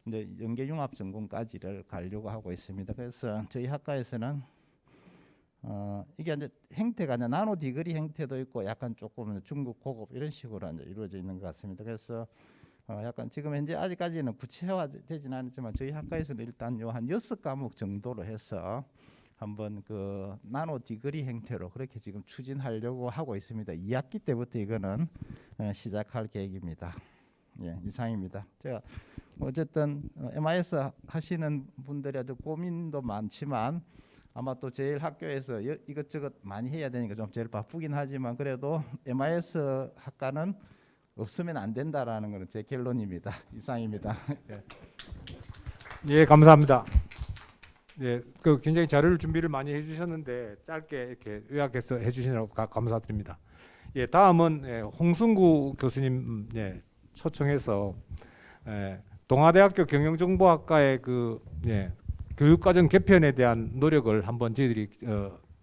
이제 연계융합 전공까지를 가려고 하고 있습니다. 그래서 저희 학과에서는 이게 이제 형태가 이제 나노 디그리 형태도 있고 약간 조금 중국 고급 이런 식으로 이제 이루어져 있는 것 같습니다. 그래서 약간 지금 현재 아직까지는 구체화되지는 않았지만 저희 학과에서는 일단 요 한 6과목 정도로 해서 한번 그 나노 디그리 형태로 그렇게 지금 추진하려고 하고 있습니다. 2학기 때부터 이거는 시작할 계획입니다. 예, 이상입니다. 제가 어쨌든 MIS 하시는 분들이 아주 고민도 많지만 아마 또 제일 학교에서 이것저것 많이 해야 되니까 좀 제일 바쁘긴 하지만 그래도 MIS 학과는 없으면 안 된다라는 것은 제 결론입니다. 이상입니다. 예. 예, 감사합니다. 예, 그 굉장히 자료를 준비를 많이 해주셨는데 짧게 이렇게 요약해서 해주시느라고 감사드립니다. 예, 다음은 홍순구 교수님 초청해서 동아대학교 경영정보학과의 그 교육과정 개편에 대한 노력을 한번 저희들이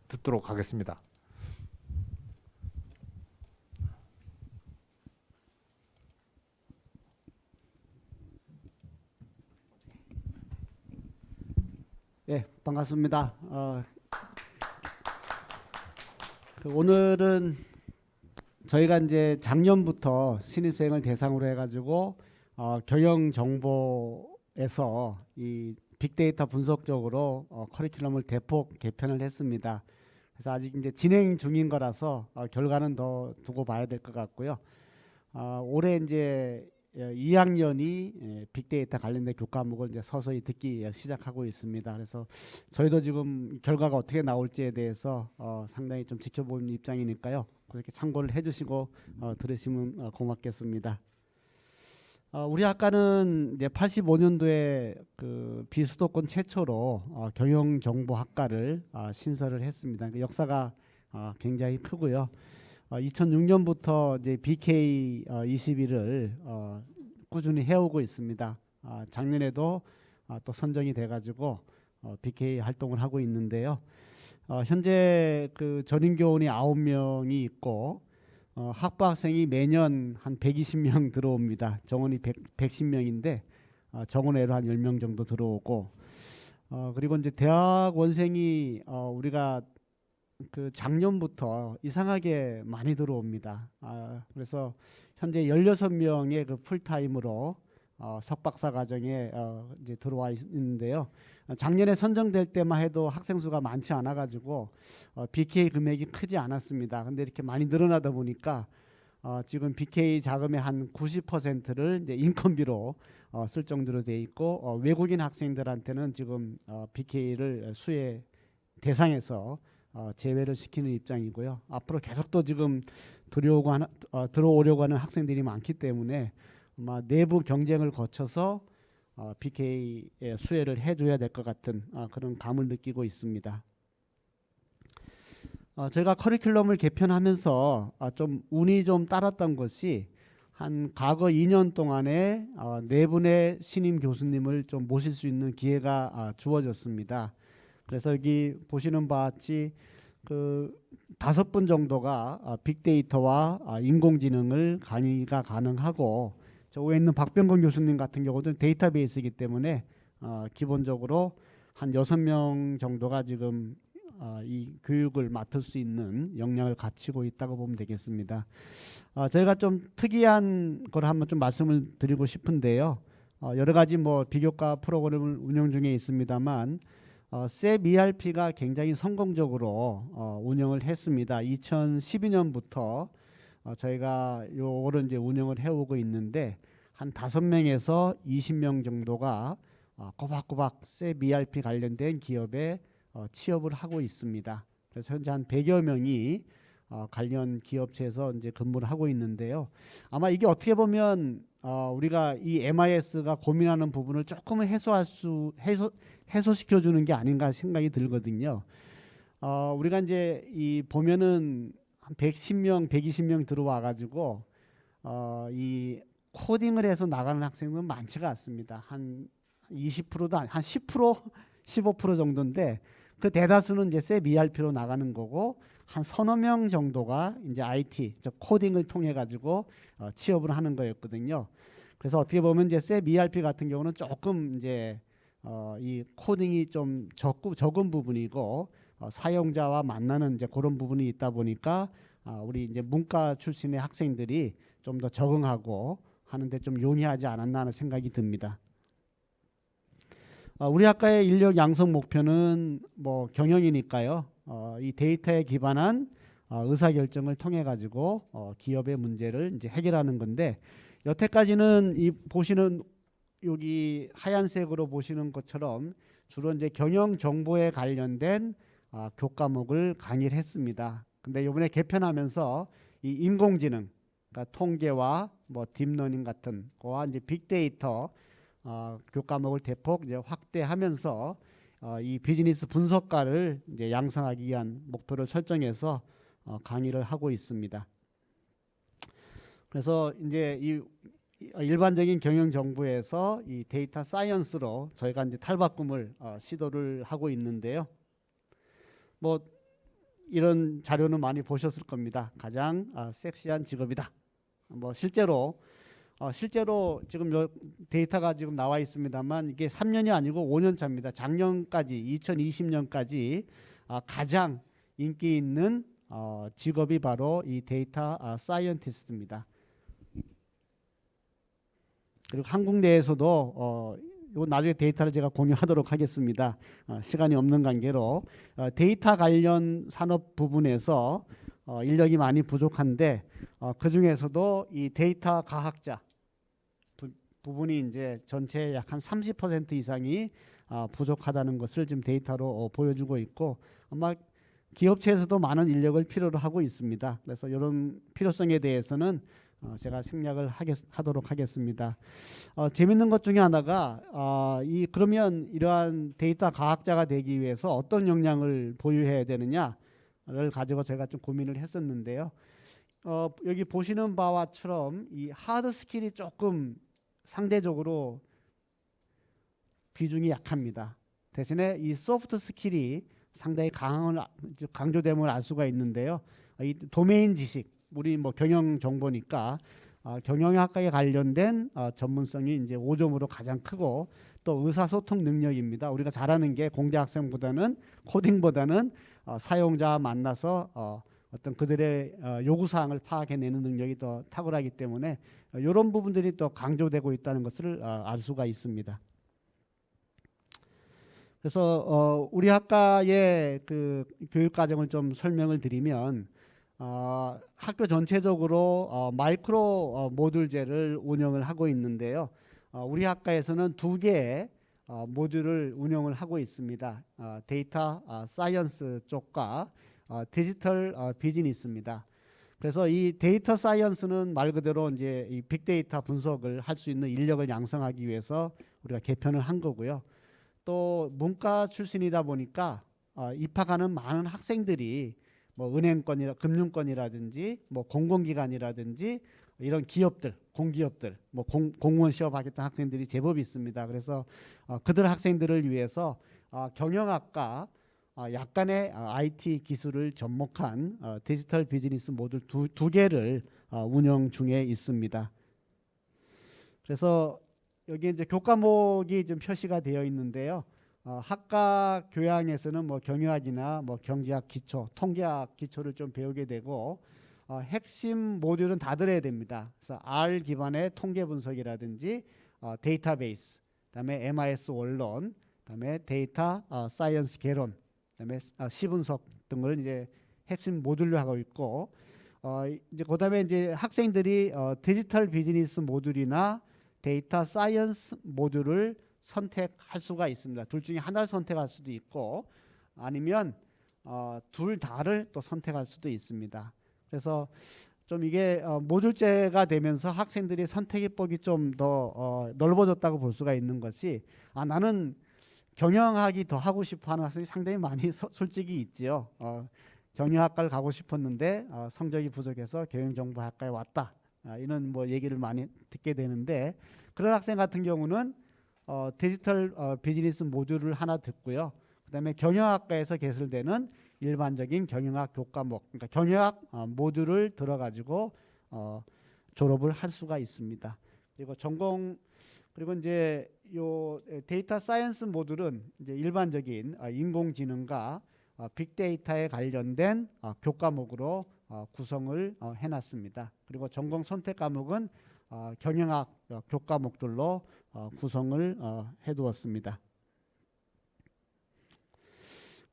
듣도록 하겠습니다. 예, 반갑습니다. 오늘은 저희가 이제 작년부터 신입생을 대상으로 해가지고 경영 정보에서 이 빅데이터 분석 쪽으로 커리큘럼을 대폭 개편을 했습니다. 그래서 아직 이제 진행 중인 거라서 결과는 더 두고 봐야 될 것 같고요. 올해 이제 2학년이 빅데이터 관련된 교과목을 이제 서서히 듣기 시작하고 있습니다. 그래서 저희도 지금 결과가 어떻게 나올지에 대해서 상당히 좀 지켜보는 입장이니까요. 그렇게 참고를 해주시고 들으시면 고맙겠습니다. 우리 학과는 이제 85년도에 그 비수도권 최초로 경영정보학과를 신설을 했습니다. 그 역사가 굉장히 크고요. 2006년부터 이제 BK 21을 꾸준히 해오고 있습니다. 작년에도 또 선정이 돼가지고 BK 활동을 하고 있는데요. 현재 그 전임 교원이 9명이 있고 학부 학생이 매년 한 120명 들어옵니다. 정원이 110명인데 정원외로 한 10명 정도 들어오고 그리고 이제 대학 원생이 우리가 그 작년부터 이상하게 많이 들어옵니다. 그래서 현재 16명의 그 풀타임으로 석박사 과정에 이제 들어와 있는데요. 작년에 선정될 때만 해도 학생 수가 많지 않아 가지고 BK 금액이 크지 않았습니다. 근데 이렇게 많이 늘어나다 보니까 지금 BK 자금의 한 90%를 이제 인건비로 쓸 정도로 돼 있고 외국인 학생들한테는 지금 BK를 수혜 대상에서 제외를 시키는 입장이고요. 앞으로 계속 또 지금 들어오려고 하는 학생들이 많기 때문에 아마 내부 경쟁을 거쳐서 BK의 수혜를 해줘야 될 것 같은 그런 감을 느끼고 있습니다. 제가 커리큘럼을 개편하면서 좀 운이 좀 따랐던 것이 한 과거 2년 동안에 4분의 신임 교수님을 좀 모실 수 있는 기회가 주어졌습니다. 그래서 여기 보시는 바와 같이 그 5분 정도가 빅데이터와 인공지능을 강의가 가능하고 저 위에 있는 박병건 교수님 같은 경우는 데이터베이스이기 때문에 기본적으로 한 6명 정도가 지금 이 교육을 맡을 수 있는 역량을 갖추고 있다고 보면 되겠습니다. 저희가 좀 특이한 걸 한번 좀 말씀을 드리고 싶은데요. 여러 가지 뭐 비교과 프로그램을 운영 중에 있습니다만 셉 ERP가 굉장히 성공적으로 운영을 했습니다. 2012년부터 저희가 요거를 이제 운영을 해오고 있는데 한 5명에서 20명 정도가 꼬박꼬박 셉 ERP 관련된 기업에 취업을 하고 있습니다. 그래서 현재 한 100여 명이 관련 기업체에서 이제 근무를 하고 있는데요. 아마 이게 어떻게 보면 우리가 이 MIS가 고민하는 부분을 조금은 해소시켜 주는 게 아닌가 생각이 들거든요. 우리가 이제 이 보면은 한 110명, 120명 들어와 가지고 이 코딩을 해서 나가는 학생은 많지가 않습니다. 한 20%도 한 10%, 15% 정도인데 그 대다수는 이제 셉 ERP로 나가는 거고 한 서너 명 정도가 이제 IT, 즉 코딩을 통해 가지고 취업을 하는 거였거든요. 그래서 어떻게 보면 이제 셉 ERP 같은 경우는 조금 이제 이 코딩이 좀 적은 부분이고 사용자와 만나는 이제 그런 부분이 있다 보니까 우리 이제 문과 출신의 학생들이 좀 더 적응하고 하는데 좀 용이하지 않았나 하는 생각이 듭니다. 우리 학과의 인력 양성 목표는 뭐 경영이니까요. 이 데이터에 기반한 의사결정을 통해 가지고 기업의 문제를 이제 해결하는 건데, 여태까지는 이 보시는 여기 하얀색으로 보시는 것처럼 주로 이제 경영 정보에 관련된 교과목을 강의를 했습니다. 근데 이번에 개편하면서 이 인공지능, 그러니까 통계와 뭐 딥러닝 같은 거와 이제 빅데이터 교과목을 대폭 이제 확대하면서 이 비즈니스 분석가를 이제 양성하기 위한 목표를 설정해서 강의를 하고 있습니다. 그래서 이제 이 일반적인 경영 정보에서 이 데이터 사이언스로 저희가 이제 탈바꿈을 시도를 하고 있는데요. 뭐 이런 자료는 많이 보셨을 겁니다. 가장 섹시한 직업이다. 뭐 실제로 지금 요 데이터가 지금 나와 있습니다만 이게 3년이 아니고 5년 차입니다. 작년까지 2020년까지 가장 인기 있는 직업이 바로 이 데이터 사이언티스트입니다. 그리고 한국 내에서도 요 나중에 데이터를 제가 공유하도록 하겠습니다. 시간이 없는 관계로 데이터 관련 산업 부분에서 인력이 많이 부족한데 그 중에서도 이 데이터 과학자 부분이 이제 전체의 약 한 30% 이상이 부족하다는 것을 지금 데이터로 보여주고 있고, 아마 기업체에서도 많은 인력을 필요로 하고 있습니다. 그래서 이런 필요성에 대해서는 제가 생략을 하도록 하겠습니다. 재밌는 것 중에 하나가 그러면 이러한 데이터 과학자가 되기 위해서 어떤 역량을 보유해야 되느냐를 가지고 제가 좀 고민을 했었는데요. 여기 보시는 바와처럼 이 하드 스킬이 조금 상대적으로 비중이 약합니다. 대신에 이 소프트 스킬이 상당히 강조됨을 알 수가 있는데요. 이 도메인 지식, 우리 뭐 경영 정보니까 경영학과에 관련된 전문성이 이제 5점으로 가장 크고, 또 의사소통 능력입니다. 우리가 잘하는 게 공대 학생보다는 코딩보다는 사용자와 만나서 어떤 그들의 요구사항을 파악해내는 능력이 더 탁월하기 때문에 이런 부분들이 또 강조되고 있다는 것을 알 수가 있습니다. 그래서 우리 학과의 그 교육과정을 좀 설명을 드리면, 학교 전체적으로 마이크로 모듈제를 운영을 하고 있는데요. 우리 학과에서는 2개의 모듈을 운영을 하고 있습니다. 데이터 사이언스 쪽과 디지털 비즈니스입니다. 그래서 이 데이터 사이언스는 말 그대로 이제 이 빅데이터 분석을 할 수 있는 인력을 양성하기 위해서 우리가 개편을 한 거고요. 또 문과 출신이다 보니까 입학하는 많은 학생들이 뭐 은행권이라 금융권이라든지 뭐 공공기관이라든지 이런 기업들, 공기업들, 뭐 공무원 시험 하겠다는 학생들이 제법 있습니다. 그래서 그들 학생들을 위해서 경영학과 약간의 IT 기술을 접목한 디지털 비즈니스 모듈 두 개를 운영 중에 있습니다. 그래서 여기 이제 교과목이 좀 표시가 되어 있는데요. 학과 교양에서는 뭐 경영학이나 뭐 경제학 기초, 통계학 기초를 좀 배우게 되고, 핵심 모듈은 다 들어야 됩니다. 그래서 R 기반의 통계 분석이라든지 데이터베이스, 그다음에 MIS 원론, 그다음에 데이터 사이언스 개론, 그다음에 C 분석 등을 이제 핵심 모듈로 하고 있고, 이제 그다음에 이제 학생들이 디지털 비즈니스 모듈이나 데이터 사이언스 모듈을 선택할 수가 있습니다. 둘 중에 하나를 선택할 수도 있고, 아니면 둘 다를 또 선택할 수도 있습니다. 그래서 좀 이게 모듈제가 되면서 학생들이 선택의 폭이 좀 더 넓어졌다고 볼 수가 있는 것이, 나는 경영학이 더 하고 싶어 하는 학생이 상당히 많이 솔직히 있지요. 경영학과를 가고 싶었는데 성적이 부족해서 경영정보학과에 왔다. 이런 뭐 얘기를 많이 듣게 되는데, 그런 학생 같은 경우는 디지털 비즈니스 모듈을 하나 듣고요. 그다음에 경영학과에서 개설되는 일반적인 경영학 교과목, 그러니까 경영학 모듈을 들어가지고 졸업을 할 수가 있습니다. 그리고 그리고 이제 요 데이터 사이언스 모듈은 이제 일반적인 인공지능과 빅데이터에 관련된 교과목으로 구성을 해놨습니다. 그리고 전공 선택 과목은 경영학 교과목들로 구성을 해두었습니다.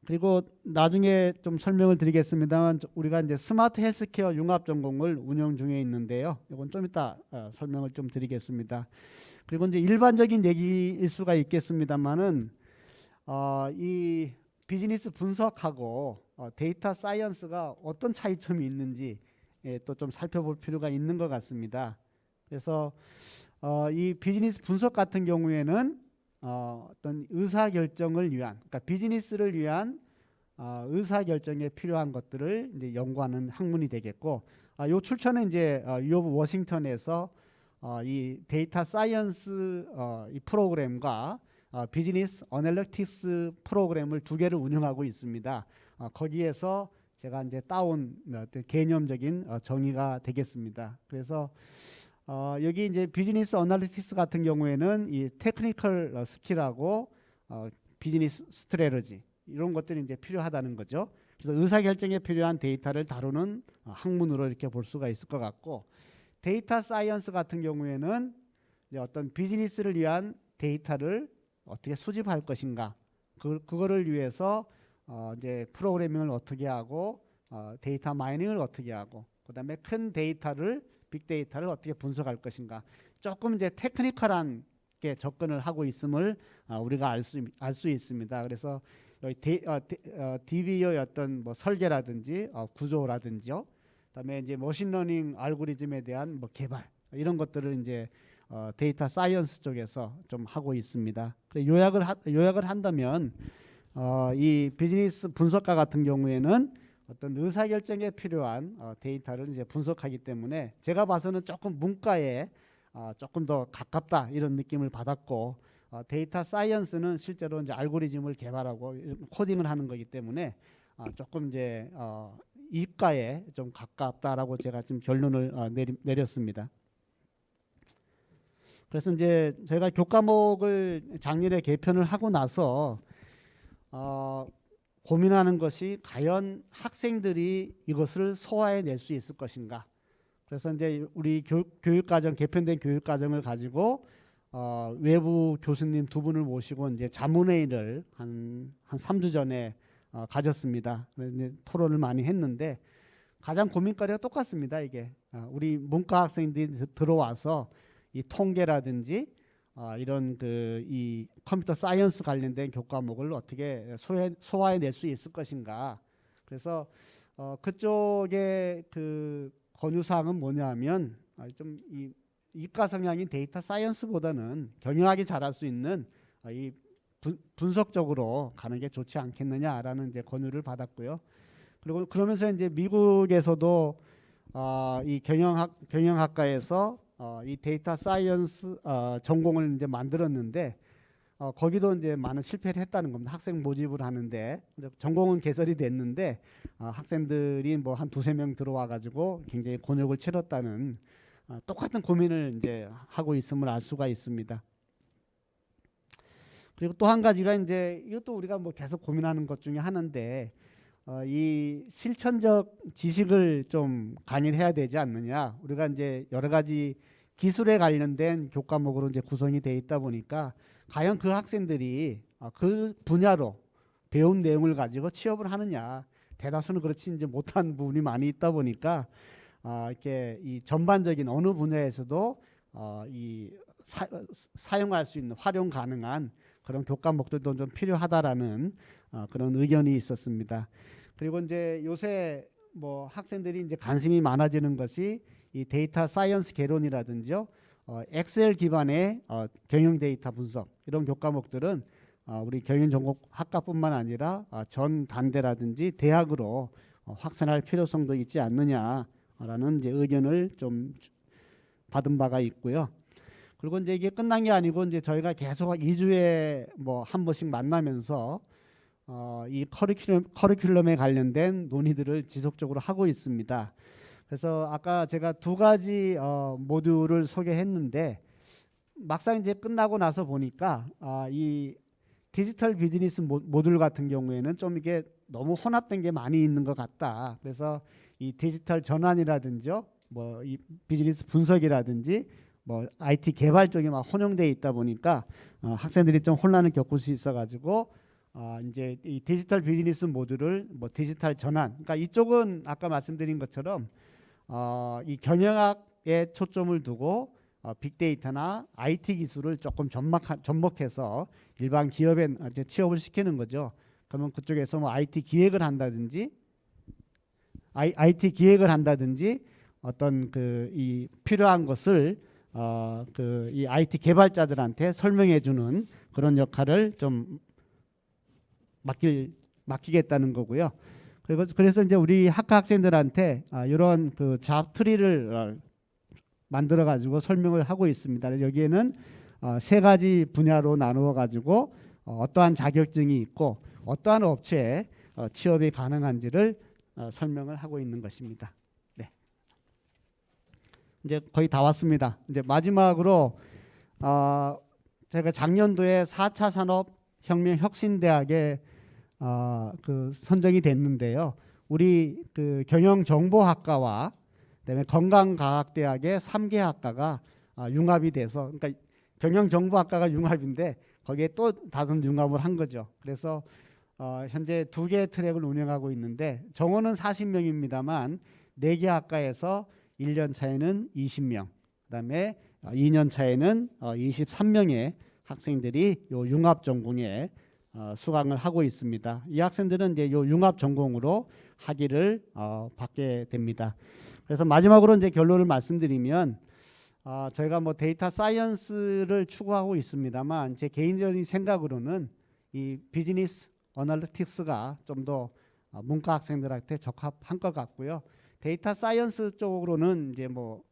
그리고 나중에 좀 설명을 드리겠습니다만 우리가 이제 스마트 헬스케어 융합 전공을 운영 중에 있는데요. 이건 좀 이따 설명을 좀 드리겠습니다. 그리고 이제 일반적인 얘기일 수가 있겠습니다만은 이 비즈니스 분석하고 데이터 사이언스가 어떤 차이점이 있는지 또 좀 살펴볼 필요가 있는 것 같습니다. 그래서 이 비즈니스 분석 같은 경우에는 어떤 의사 결정을 위한, 그러니까 비즈니스를 위한 의사 결정에 필요한 것들을 이제 연구하는 학문이 되겠고, 요 출처는 이제 U of 워싱턴에서 이 데이터 사이언스 이 프로그램과 비즈니스 어널리틱스 프로그램을 두 개를 운영하고 있습니다. 거기에서 제가 이제 따온 어떤 개념적인 정의가 되겠습니다. 그래서 여기 이제 비즈니스 어널리틱스 같은 경우에는 이 테크니컬 스킬하고 비즈니스 스트래러지 이런 것들이 이제 필요하다는 거죠. 그래서 의사 결정에 필요한 데이터를 다루는 학문으로 이렇게 볼 수가 있을 것 같고, 데이터 사이언스 같은 경우에는 이제 어떤 비즈니스를 위한 데이터를 어떻게 수집할 것인가, 그거를 위해서 이제 프로그래밍을 어떻게 하고 데이터 마이닝을 어떻게 하고, 그다음에 큰 데이터를 빅데이터를 어떻게 분석할 것인가, 조금 이제 테크니컬한 게 접근을 하고 있음을 우리가 알 수 있습니다. 그래서 DB의 어떤 뭐 설계라든지 구조라든지요, 그다음에 이제 머신러닝 알고리즘에 대한 뭐 개발 이런 것들을 이제 데이터 사이언스 쪽에서 좀 하고 있습니다. 그래 요약을 한다면 이 비즈니스 분석가 같은 경우에는 어떤 의사결정에 필요한 데이터를 이제 분석하기 때문에 제가 봐서는 조금 문과에 조금 더 가깝다 이런 느낌을 받았고, 데이터 사이언스는 실제로 이제 알고리즘을 개발하고 코딩을 하는 거기 때문에 조금 이제 이과에 좀 가깝다라고 제가 지금 결론을 내렸습니다. 그래서 이제 제가 교과목을 작년에 개편을 하고 나서 고민하는 것이 과연 학생들이 이것을 소화해낼 수 있을 것인가. 그래서 이제 우리 교육과정, 개편된 교육과정을 가지고 외부 교수님 두 분을 모시고 이제 자문회의를 한 3주 전에 가졌습니다. 그래서 이제 토론을 많이 했는데 가장 고민거리가 똑같습니다. 이게 우리 문과 학생들이 들어와서 이 통계라든지 이런 이 컴퓨터 사이언스 관련된 교과목을 어떻게 소화해낼 수 있을 것인가. 그래서 그쪽의 그 권유사항은 뭐냐면 좀 이 이과 성향인 데이터 사이언스보다는 경영하기 잘할 수 있는 이 분석적으로 가는 게 좋지 않겠느냐라는 이제 권유를 받았고요. 그리고 그러면서 이제 미국에서도 이 경영학과에서 이 데이터 사이언스 전공을 이제 만들었는데 거기도 이제 많은 실패를 했다는 겁니다. 학생 모집을 하는데 전공은 개설이 됐는데 학생들이 뭐 한 두세 명 들어와 가지고 굉장히 곤욕을 치렀다는 똑같은 고민을 이제 하고 있음을 알 수가 있습니다. 그리고 또 한 가지가 이제 이것도 우리가 뭐 계속 고민하는 것 중에 하나인데 이 실천적 지식을 좀 강의를 해야 되지 않느냐. 우리가 이제 여러 가지 기술에 관련된 교과목으로 이제 구성이 되어 있다 보니까 과연 그 학생들이 그 분야로 배운 내용을 가지고 취업을 하느냐. 대다수는 그렇지 이제 못한 부분이 많이 있다 보니까 이렇게 이 전반적인 어느 분야에서도 이 사용할 수 있는 활용 가능한 그런 교과목들도 좀 필요하다라는 그런 의견이 있었습니다. 그리고 이제 요새 뭐 학생들이 이제 관심이 많아지는 것이 이 데이터 사이언스 개론이라든지요, 엑셀 기반의 경영 데이터 분석 이런 교과목들은 우리 경영전공학과뿐만 아니라 전 단대라든지 대학으로 확산할 필요성도 있지 않느냐라는 이제 의견을 좀 받은 바가 있고요. 그리고 이제 이게 끝난 게 아니고 이제 저희가 계속 2주에 뭐 한 번씩 만나면서 이 커리큘럼에 관련된 논의들을 지속적으로 하고 있습니다. 그래서 아까 제가 두 가지 모듈을 소개했는데 막상 이제 끝나고 나서 보니까 이 디지털 비즈니스 모듈 같은 경우에는 좀 이게 너무 혼합된 게 많이 있는 것 같다. 그래서 이 디지털 전환이라든지 뭐 이 비즈니스 분석이라든지 뭐 IT 개발 쪽이 막 혼용돼 있다 보니까 학생들이 좀 혼란을 겪을 수 있어가지고 이제 이 디지털 비즈니스 모듈을 뭐 디지털 전환, 그러니까 이쪽은 아까 말씀드린 것처럼 이 경영학에 초점을 두고 빅데이터나 IT 기술을 조금 접목해서 일반 기업에 이제 취업을 시키는 거죠. 그러면 그쪽에서 뭐 IT 기획을 한다든지 어떤 그 이 필요한 것을 그 이 IT 개발자들한테 설명해 주는 그런 역할을 좀 맡기겠다는 거고요. 그래서 이제 우리 학과 학생들한테 이런 그 잡 트리를 만들어 가지고 설명을 하고 있습니다. 그래서 여기에는 세 가지 분야로 나누어 가지고 어떠한 자격증이 있고 어떠한 업체에 취업이 가능한지를 설명을 하고 있는 것입니다. 네. 이제 거의 다 왔습니다. 이제 마지막으로 제가 작년도에 4차 산업혁명 혁신대학에 그 선정이 됐는데요. 우리 그 경영정보학과와 그다음에 건강과학대학의 3개 학과가 융합이 돼서, 그러니까 경영정보학과가 융합인데 거기에 또 다른 융합을 한 거죠. 그래서 현재 2개의 트랙을 운영하고 있는데 정원은 40명입니다만 4개 학과에서 1년 차에는 20명, 그다음에 2년 차에는 23명의 학생들이 요 융합 전공에 수강을 하고 있습니다. 이 학생들은 이제 요 융합 전공으로 학위를 받게 됩니다. 그래서 마지막으로 이제 결론을 말씀드리면 저희가 뭐 데이터 사이언스를 추구하고 있습니다만 제 개인적인 생각으로는 이 비즈니스 어널리틱스가 좀 더 문과 학생들한테 적합한 것 같고요. 데이터 사이언스 쪽으로는 이제 뭐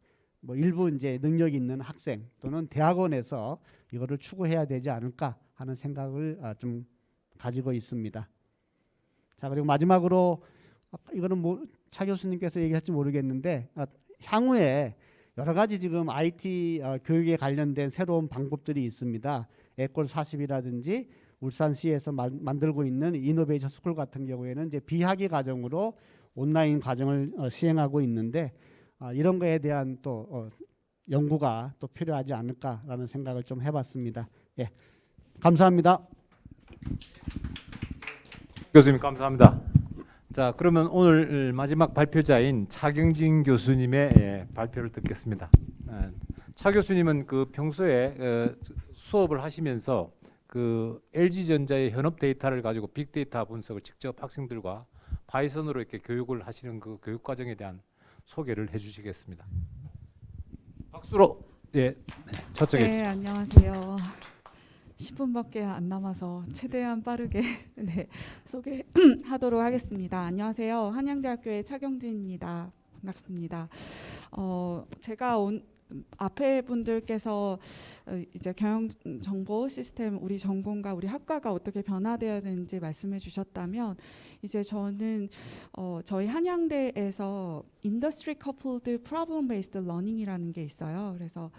일부 이제 능력 있는 학생 또는 대학원에서 이거를 추구해야 되지 않을까 하는 생각을 좀 가지고 있습니다. 자, 그리고 마지막으로 이거는 뭐 차 교수님께서 얘기할지 모르겠는데 향후에 여러 가지 지금 IT 교육에 관련된 새로운 방법들이 있습니다. 에콜 40이라든지 울산시에서 만들고 있는 이노베이션 스쿨 같은 경우에는 이제 비학위 과정으로 온라인 과정을 시행하고 있는데 이런 거에 대한 또 연구가 또 필요하지 않을까라는 생각을 좀 해봤습니다. 예, 감사합니다. 교수님 감사합니다. 자, 그러면 오늘 마지막 발표자인 차경진 교수님의 발표를 듣겠습니다. 차 교수님은 그 평소에 수업을 하시면서 그 LG전자의 현업 데이터를 가지고 빅데이터 분석을 직접 학생들과 파이썬으로 이렇게 교육을 하시는 그 교육 과정에 대한 소개를 해주시겠습니다. 박수로 저쪽에. 네, 안녕하세요. 10분밖에 안 남아서 최대한 빠르게 소개하도록 하겠습니다. 안녕하세요. 한양대학교의 차경진입니다. 반갑습니다. 제가 앞에 분들께서 이제 경영정보 시스템 우리 전공과 우리 학과가 어떻게 변화되어야 되는지 말씀해 주셨다면 이제 저는 저희 한양대에서 인더스트리 커플드 프로블럼 베이스드 러닝이라는 게 있어요. 그래서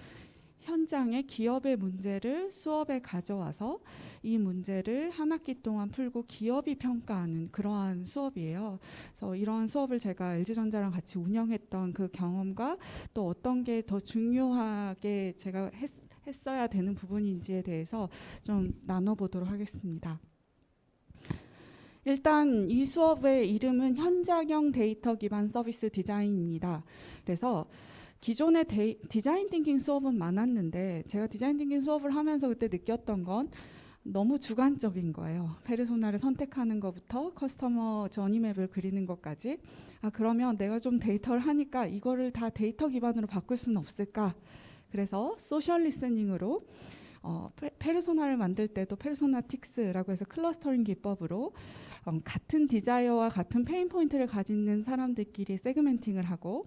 현장의 기업의 문제를 수업에 가져와서 이 문제를 한 학기 동안 풀고 기업이 평가하는 그러한 수업이에요. 그래서 이러한 수업을 제가 LG전자랑 같이 운영했던 그 경험과 또 어떤 게 더 중요하게 제가 했어야 되는 부분인지에 대해서 좀 나눠보도록 하겠습니다. 일단 이 수업의 이름은 현장형 데이터 기반 서비스 디자인입니다. 그래서 기존의 디자인 띵킹 수업은 많았는데 제가 디자인 띵킹 수업을 하면서 그때 느꼈던 건 너무 주관적인 거예요. 페르소나를 선택하는 것부터 커스터머 저니맵을 그리는 것까지 그러면 내가 좀 데이터를 하니까 이거를 다 데이터 기반으로 바꿀 수는 없을까? 그래서 소셜 리스닝으로 페르소나를 만들 때도 페르소나틱스라고 해서 클러스터링 기법으로 같은 디자이어와 같은 페인 포인트를 가지는 사람들끼리 세그멘팅을 하고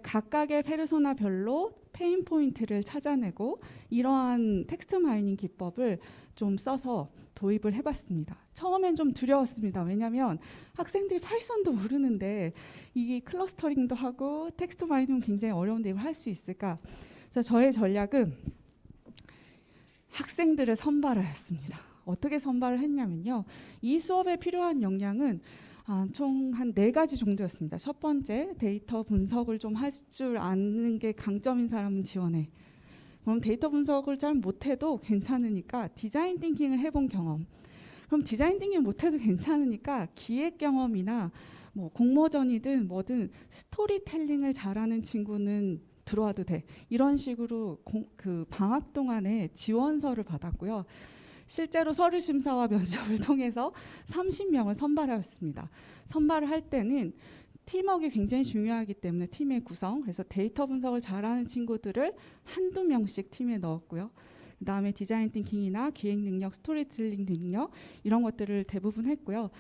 각각의 페르소나별로 페인 포인트를 찾아내고 이러한 텍스트 마이닝 기법을 좀 써서 도입을 해봤습니다. 처음엔 좀 두려웠습니다. 왜냐하면 학생들이 파이썬도 모르는데 이 클러스터링도 하고 텍스트 마이닝은 굉장히 어려운데 이걸 할 수 있을까? 그래서 저의 전략은 학생들을 선발하였습니다. 어떻게 선발을 했냐면요. 이 수업에 필요한 역량은 총 한 4가지 정도였습니다. 첫 번째, 데이터 분석을 좀 할 줄 아는 게 강점인 사람은 지원해. 그럼 데이터 분석을 잘 못해도 괜찮으니까 디자인 띵킹을 해본 경험. 그럼 디자인 띵킹 못해도 괜찮으니까 기획 경험이나 뭐 공모전이든 뭐든 스토리텔링을 잘하는 친구는 들어와도 돼. 이런 식으로 그 방학 동안에 지원서를 받았고요. 실제로 서류 심사와 면접을 통해서 30명을 선발하였습니다. 선발을 할 때는 팀워크가 굉장히 중요하기 때문에 팀의 구성, 그래서 데이터 분석을 잘하는 친구들을 한두 명씩 팀에 넣었고요. 그다음에 디자인 띵킹이나 기획 능력, 스토리텔링 능력 이런 것들을 대부분 했고요.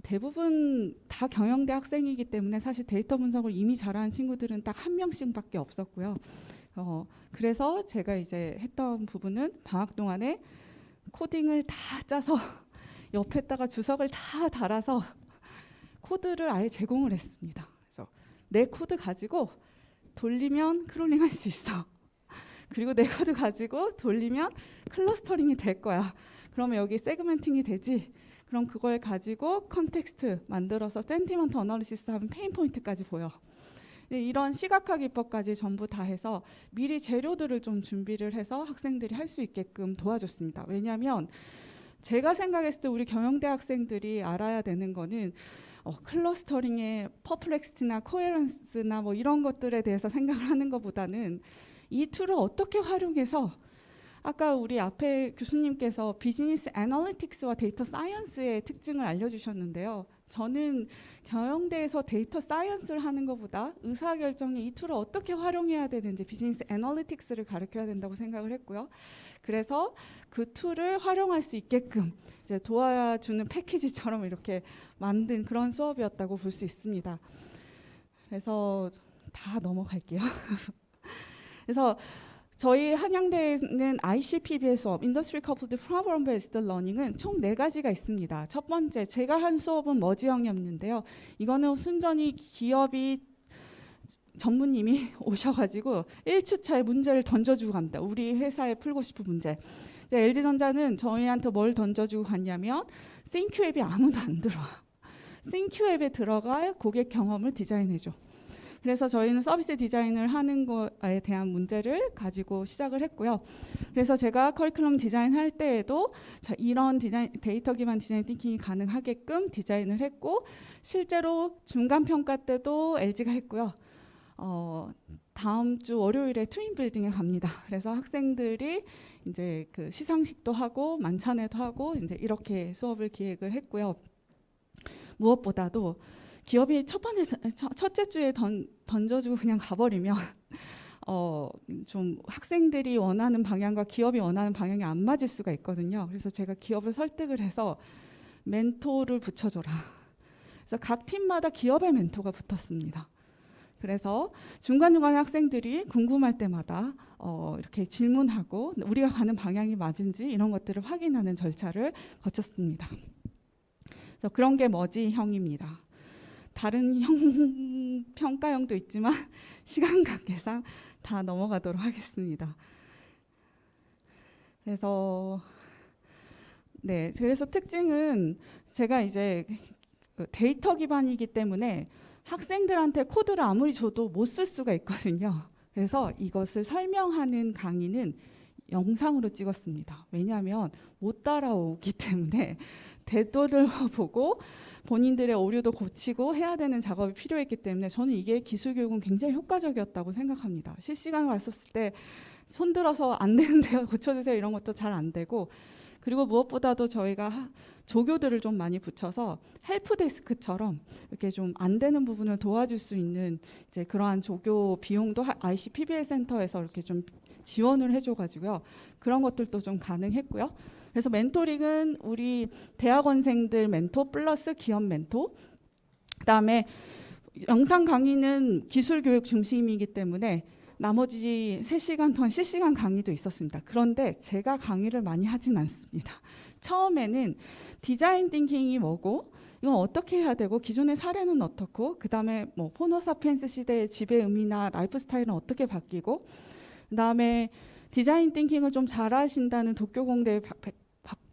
대부분 다 경영대 학생이기 때문에 사실 데이터 분석을 이미 잘하는 친구들은 딱 한 명씩밖에 없었고요. 그래서 제가 이제 했던 부분은 방학 동안에 코딩을 다 짜서 옆에다가 주석을 다 달아서 코드를 아예 제공을 했습니다. 그래서 내 코드 가지고 돌리면 크롤링 할 수 있어. 그리고 내 코드 가지고 돌리면 클러스터링이 될 거야. 그러면 여기 세그멘팅이 되지. 그럼 그걸 가지고 컨텍스트 만들어서 센티먼트 어널리시스 하면 페인 포인트까지 보여. 이런 시각화 기법까지 전부 다 해서 미리 재료들을 좀 준비를 해서 학생들이 할 수 있게끔 도와줬습니다. 왜냐하면 제가 생각했을 때 우리 경영대 학생들이 알아야 되는 거는 클러스터링의 퍼플렉시티나 코헤런스나 뭐 이런 것들에 대해서 생각을 하는 것보다는 이 툴을 어떻게 활용해서 아까 우리 앞에 교수님께서 비즈니스 애널리틱스와 데이터 사이언스의 특징을 알려주셨는데요. 저는 경영대에서 데이터 사이언스를 하는 것보다 의사결정에 이 툴을 어떻게 활용해야 되는지 비즈니스 애널리틱스를 가르쳐야 된다고 생각을 했고요. 그래서 그 툴을 활용할 수 있게끔 이제 도와주는 패키지처럼 이렇게 만든 그런 수업이었다고 볼 수 있습니다. 그래서 다 넘어갈게요. 그래서 저희 한양대에는 ICPB의 수업, Industry Coupled Problem Based Learning은 총 4가지가 있습니다. 첫 번째, 제가 한 수업은 머지형이었는데요. 이거는 순전히 기업이 전무님이 오셔가지고 1주차에 문제를 던져주고 갑니다. 우리 회사에 풀고 싶은 문제. LG전자는 저희한테 뭘 던져주고 갔냐면 싱큐앱이 아무도 안 들어와. 싱큐앱에 들어갈 고객 경험을 디자인해줘. 그래서 저희는 서비스 디자인을 하는 거에 대한 문제를 가지고 시작을 했고요. 그래서 제가 커리큘럼 디자인할 때에도 이런 데이터 기반 디자인 띵킹이 가능하게끔 디자인을 했고 실제로 중간 평가 때도 LG가 했고요. 다음 주 월요일에 트윈 빌딩에 갑니다. 그래서 학생들이 이제 그 시상식도 하고 만찬회도 하고 이제 이렇게 수업을 기획을 했고요. 무엇보다도 기업이 첫째 주에 던져주고 그냥 가버리면 좀 학생들이 원하는 방향과 기업이 원하는 방향이 안 맞을 수가 있거든요. 그래서 제가 기업을 설득을 해서 멘토를 붙여줘라. 그래서 각 팀마다 기업의 멘토가 붙었습니다. 그래서 중간중간에 학생들이 궁금할 때마다 이렇게 질문하고 우리가 가는 방향이 맞은지 이런 것들을 확인하는 절차를 거쳤습니다. 그래서 그런 게 머지형입니다. 다른 평가형도 있지만 시간 관계상 다 넘어가도록 하겠습니다. 그래서 그래서 특징은 제가 이제 데이터 기반이기 때문에 학생들한테 코드를 아무리 줘도 못 쓸 수가 있거든요. 그래서 이것을 설명하는 강의는 영상으로 찍었습니다. 왜냐하면 못 따라오기 때문에 되돌아보고 본인들의 오류도 고치고 해야 되는 작업이 필요했기 때문에 저는 이게 기술 교육은 굉장히 효과적이었다고 생각합니다. 실시간으로 왔었을 때 손들어서 안 되는데요, 고쳐주세요 이런 것도 잘 안 되고 그리고 무엇보다도 저희가 조교들을 좀 많이 붙여서 헬프데스크처럼 이렇게 좀 안 되는 부분을 도와줄 수 있는 이제 그러한 조교 비용도 ICPBL 센터에서 이렇게 좀 지원을 해줘가지고요. 그런 것들도 좀 가능했고요. 그래서 멘토링은 우리 대학원생들 멘토 플러스 기업 멘토, 그다음에 영상 강의는 기술 교육 중심이기 때문에 나머지 3시간 동안 실시간 강의도 있었습니다. 그런데 제가 강의를 많이 하진 않습니다. 처음에는 디자인 띵킹이 뭐고 이건 어떻게 해야 되고 기존의 사례는 어떻고 그다음에 뭐 호모사피엔스 시대의 지배의미나 라이프 스타일은 어떻게 바뀌고 그다음에 디자인 띵킹을 좀 잘하신다는 도쿄공대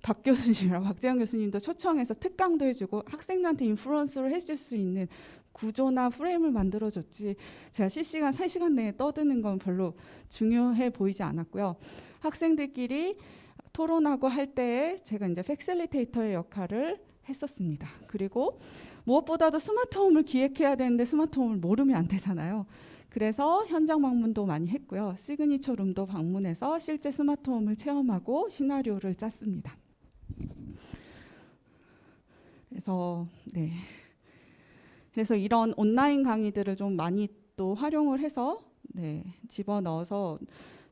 박 교수님이랑 박재영 교수님도 초청해서 특강도 해주고 학생들한테 인플루언스를 해줄 수 있는 구조나 프레임을 만들어줬지 제가 실시간 3시간 내에 떠드는 건 별로 중요해 보이지 않았고요. 학생들끼리 토론하고 할 때에 제가 이제 팩실리테이터의 역할을 했었습니다. 그리고 무엇보다도 스마트홈을 기획해야 되는데 스마트홈을 모르면 안 되잖아요. 그래서 현장 방문도 많이 했고요. 시그니처 룸도 방문해서 실제 스마트홈을 체험하고 시나리오를 짰습니다. 그래서 이런 온라인 강의들을 좀 많이 또 활용을 해서 집어넣어서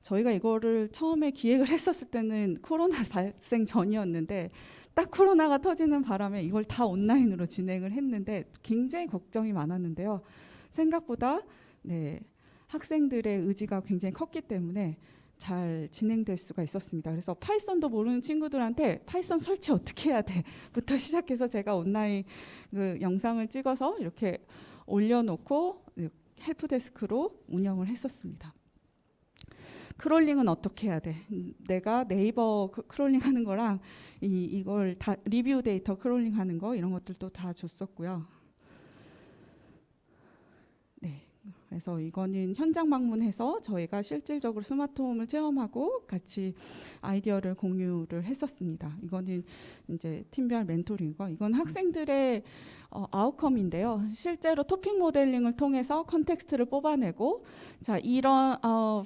저희가 이거를 처음에 기획을 했었을 때는 코로나 발생 전이었는데 딱 코로나가 터지는 바람에 이걸 다 온라인으로 진행을 했는데 굉장히 걱정이 많았는데요. 생각보다 학생들의 의지가 굉장히 컸기 때문에 잘 진행될 수가 있었습니다. 그래서 파이썬도 모르는 친구들한테 파이썬 설치 어떻게 해야 돼?부터 시작해서 제가 온라인 그 영상을 찍어서 이렇게 올려놓고 헬프데스크로 운영을 했었습니다. 크롤링은 어떻게 해야 돼? 내가 네이버 크롤링하는 거랑 이걸 다 리뷰 데이터 크롤링하는 거 이런 것들도 다 줬었고요. 그래서 이거는 현장 방문해서 저희가 실질적으로 스마트홈을 체험하고 같이 아이디어를 공유를 했었습니다. 이거는 이제 팀별 멘토링이고 이건 학생들의 아웃컴인데요. 실제로 토픽 모델링을 통해서 컨텍스트를 뽑아내고 자 이런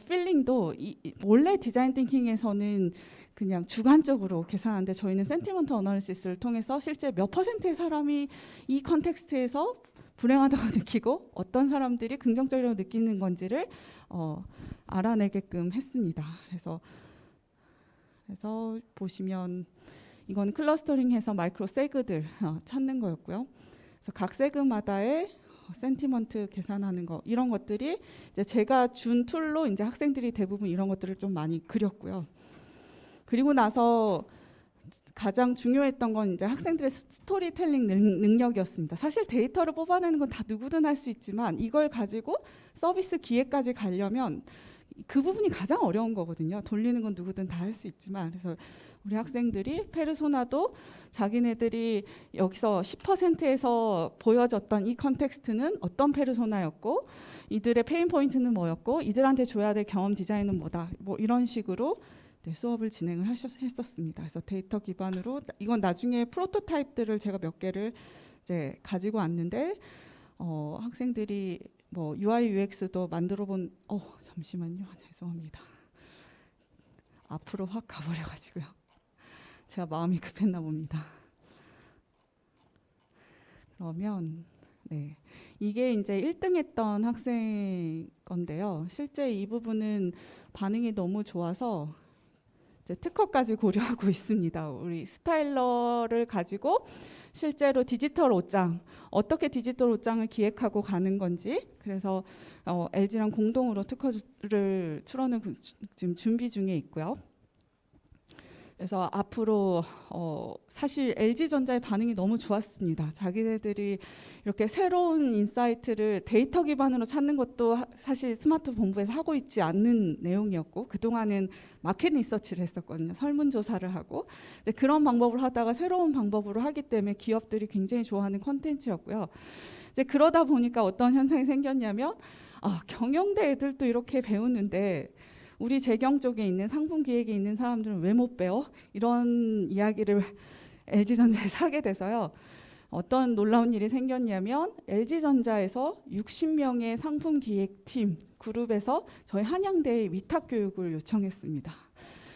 필링도 원래 디자인 띵킹에서는 그냥 주관적으로 계산하는데 저희는 센티먼트 어널리시스를 통해서 실제 몇 퍼센트의 사람이 이 컨텍스트에서 불행하다고 느끼고 어떤 사람들이 긍정적으로 느끼는 건지를 알아내게끔 했습니다. 그래서 보시면 이건 클러스터링해서 마이크로 세그들 찾는 거였고요. 그래서 각 세그마다의 센티먼트 계산하는 거 이런 것들이 이제 제가 준 툴로 이제 학생들이 대부분 이런 것들을 좀 많이 그렸고요. 그리고 나서 가장 중요했던 건 이제 학생들의 스토리텔링 능력이었습니다. 사실 데이터를 뽑아내는 건 다 누구든 할 수 있지만 이걸 가지고 서비스 기획까지 가려면 그 부분이 가장 어려운 거거든요. 돌리는 건 누구든 다 할 수 있지만 그래서 우리 학생들이 페르소나도 자기네들이 여기서 10%에서 보여졌던 이 컨텍스트는 어떤 페르소나였고 이들의 페인 포인트는 뭐였고 이들한테 줘야 될 경험 디자인은 뭐다. 뭐 이런 식으로 수업을 진행을 했었습니다. 그래서 데이터 기반으로 이건 나중에 프로토타입들을 제가 몇 개를 이제 가지고 왔는데 학생들이 뭐 UI UX도 만들어 본 잠시만요. 죄송합니다. 앞으로 확 가버려 가지고요. 제가 마음이 급했나 봅니다. 그러면 이게 이제 1등 했던 학생 건데요. 실제 이 부분은 반응이 너무 좋아서 이제 특허까지 고려하고 있습니다. 우리 스타일러를 가지고 실제로 디지털 옷장 어떻게 디지털 옷장을 기획하고 가는 건지 그래서 LG랑 공동으로 특허를 출원을 지금 준비 중에 있고요. 그래서 앞으로 사실 LG전자의 반응이 너무 좋았습니다. 자기네들이 이렇게 새로운 인사이트를 데이터 기반으로 찾는 것도 사실 스마트 본부에서 하고 있지 않는 내용이었고 그동안은 마켓 리서치를 했었거든요. 설문조사를 하고 이제 그런 방법을 하다가 새로운 방법으로 하기 때문에 기업들이 굉장히 좋아하는 콘텐츠였고요. 이제 그러다 보니까 어떤 현상이 생겼냐면 경영대 애들도 이렇게 배우는데 우리 재경 쪽에 있는 상품 기획에 있는 사람들은 왜 못 배워? 이런 이야기를 LG전자에서 하게 돼서요. 어떤 놀라운 일이 생겼냐면 LG전자에서 60명의 상품 기획팀 그룹에서 저희 한양대에 위탁 교육을 요청했습니다.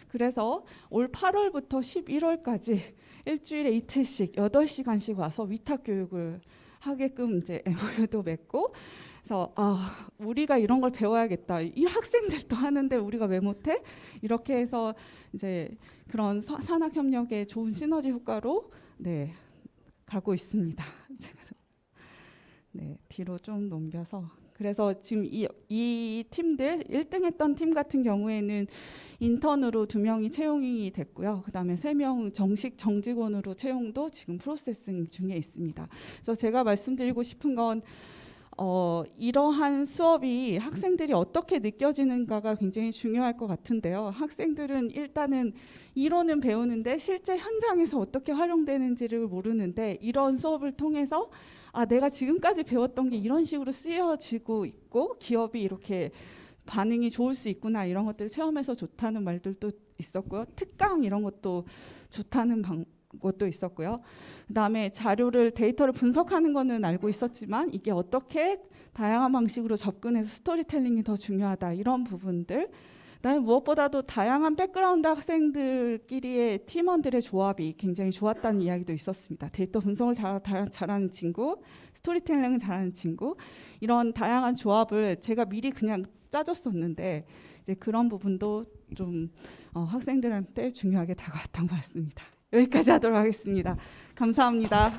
그래서 올 8월부터 11월까지 일주일에 이틀씩 8시간씩 와서 위탁 교육을 하게끔 이제 MOU도 맺고 그래서 우리가 이런 걸 배워야겠다. 이 학생들도 하는데 우리가 왜 못해? 이렇게 해서 이제 그런 산학 협력의 좋은 시너지 효과로 가고 있습니다. 제가 뒤로 좀 넘겨서 그래서 지금 이 팀들 1등했던 팀 같은 경우에는 인턴으로 2명이 채용이 됐고요. 그다음에 3명 정식 정직원으로 채용도 지금 프로세싱 중에 있습니다. 그래서 제가 말씀드리고 싶은 건 이러한 수업이 학생들이 어떻게 느껴지는가가 굉장히 중요할 것 같은데요. 학생들은 일단은 이론은 배우는데 실제 현장에서 어떻게 활용되는지를 모르는데 이런 수업을 통해서 내가 지금까지 배웠던 게 이런 식으로 쓰여지고 있고 기업이 이렇게 반응이 좋을 수 있구나 이런 것들을 체험해서 좋다는 말들도 있었고요. 특강 이런 것도 좋다는 것도 있었고요. 그다음에 데이터를 분석하는 거는 알고 있었지만 이게 어떻게 다양한 방식으로 접근해서 스토리텔링이 더 중요하다 이런 부분들. 그다음에 무엇보다도 다양한 백그라운드 학생들끼리의 팀원들의 조합이 굉장히 좋았다는 이야기도 있었습니다. 데이터 분석을 잘하는 친구, 스토리텔링을 잘하는 친구 이런 다양한 조합을 제가 미리 그냥 짜줬었는데 이제 그런 부분도 좀 학생들한테 중요하게 다가왔던 것 같습니다. 여기까지 하도록 하겠습니다. 감사합니다.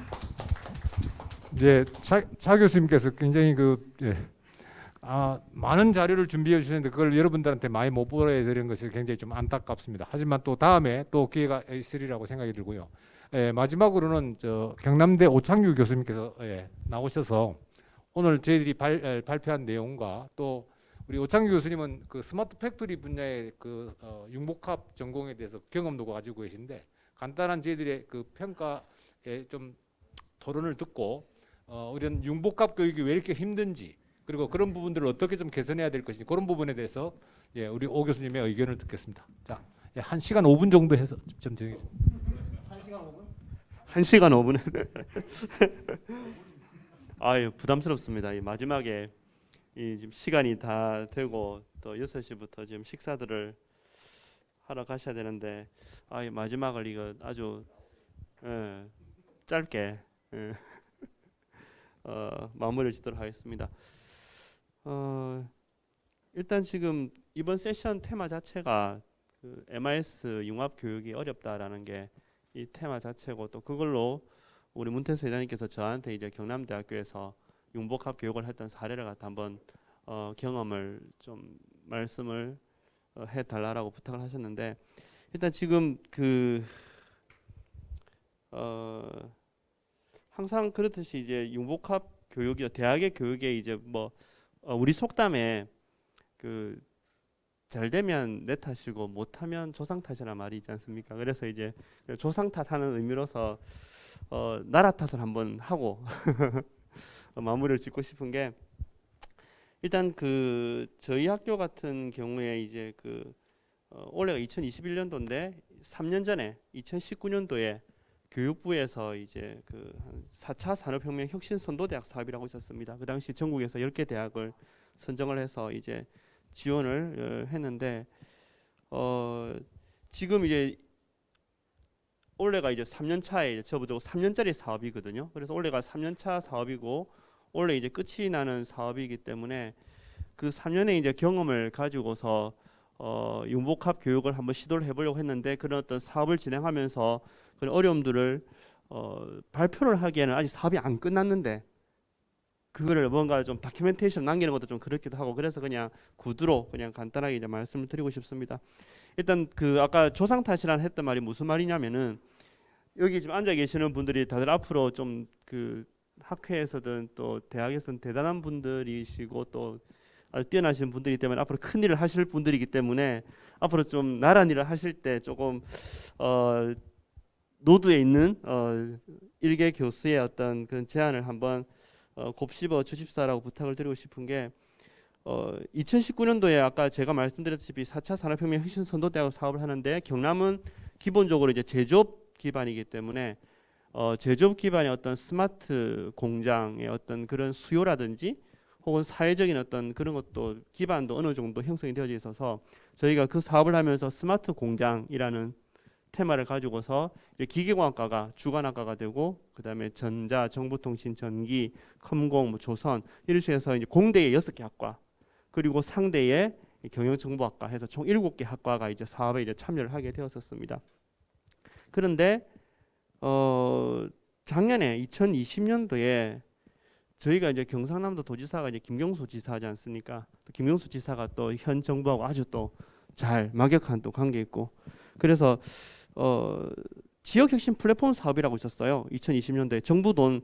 이제 차 교수님께서 굉장히 많은 자료를 준비해 주셨는데 그걸 여러분들한테 많이 못 보여드린 것이 굉장히 좀 안타깝습니다. 하지만 또 다음에 또 기회가 있으리라고 생각이 들고요. 마지막으로는 경남대 오창규 교수님께서 나오셔서 오늘 저희들이 발표한 내용과 또 우리 오창규 교수님은 그 스마트 팩토리 분야의 융복합 전공에 대해서 경험도 가지고 계신데 간단한 저희들의 그 평가에 좀 토론을 듣고 이런 융복합 교육이 왜 이렇게 힘든지 그리고 그런 부분들을 어떻게 좀 개선해야 될 것인지 그런 부분에 대해서 우리 오 교수님의 의견을 듣겠습니다. 자, 1시간 5분 정도 해서 좀 정해. 1시간 5분? 아유 부담스럽습니다. 이 마지막에 지금 시간이 다 되고 또 6시부터 지금 식사들을 하러 가셔야 되는데 이 마지막을 이거 아주 짧게 마무리를 짓도록 하겠습니다. 일단 지금 이번 세션 테마 자체가 그 MIS 융합 교육이 어렵다라는 게 이 테마 자체고 또 그걸로 우리 문태수 회장님께서 저한테 이제 경남대학교에서 융복합 교육을 했던 사례를 갖다 한번 경험을 좀 말씀을 해달라고 부탁을 하셨는데 일단 지금 항상 그렇듯이 이제 융복합 교육이 대학의 교육에 이제 우리 속담에 잘 되면 내 탓이고 못하면 조상 탓이라는 말이 있지 않습니까? 그래서 이제 조상 탓하는 의미로서 나라 탓을 한번 하고 마무리를 짓고 싶은 게 일단 저희 학교 같은 경우에 이제 올해가 2021년도인데 3년 전에 2019년도에 교육부에서 이제 4차 산업혁명 혁신 선도대학 사업이라고 있었습니다. 그 당시 전국에서 10개 대학을 선정을 해서 이제 지원을 했는데 지금 이제 올해가 이제 3년 차에 접어들고 3년짜리 사업이거든요. 그래서 올해가 3년차 사업이고 올해 이제 끝이 나는 사업이기 때문에 그 3년의 이제 경험을 가지고서 융복합 교육을 한번 시도를 해보려고 했는데 그런 어떤 사업을 진행하면서 그런 어려움들을 발표를 하기에는 아직 사업이 안 끝났는데 그거를 뭔가 좀 다큐멘테이션 남기는 것도 좀 그렇기도 하고 그래서 그냥 구두로 그냥 간단하게 이제 말씀을 드리고 싶습니다. 일단 아까 조상 탓이란 했던 말이 무슨 말이냐면은 여기 지금 앉아 계시는 분들이 다들 앞으로 좀 학회에서든 또 대학에서는 대단한 분들이시고 또 아주 뛰어나신 분들이기 때문에 앞으로 큰 일을 하실 분들이기 때문에 앞으로 좀 나란 일을 하실 때 조금 노드에 있는 일개 교수의 어떤 그런 제안을 한번 곱씹어 주십사라고 부탁을 드리고 싶은 게 2019년도에 아까 제가 말씀드렸다시피 4차 산업혁명 혁신 선도대학 사업을 하는데 경남은 기본적으로 이제 제조업 기반이기 때문에 제조업 기반의 어떤 스마트 공장의 어떤 그런 수요라든지 혹은 사회적인 어떤 그런 것도 기반도 어느 정도 형성이 되어져 있어서 저희가 그 사업을 하면서 스마트 공장이라는 테마를 가지고서 기계공학과가 주관학과가 되고 그다음에 전자, 정보통신, 전기, 컴공, 조선 이런 식으로 이제 공대의 6개 학과 그리고 상대의 경영정보학과 해서 총 7개 학과가 이제 사업에 이제 참여를 하게 되었었습니다. 그런데 작년에 2020년도에 저희가 이제 경상남도 도지사가 이제 김경수 지사하지 않습니까? 김경수 지사가 또 현 정부하고 아주 또 잘 막역한 또 관계 있고 그래서 지역 혁신 플랫폼 사업이라고 있었어요. 2020년도에 정부 돈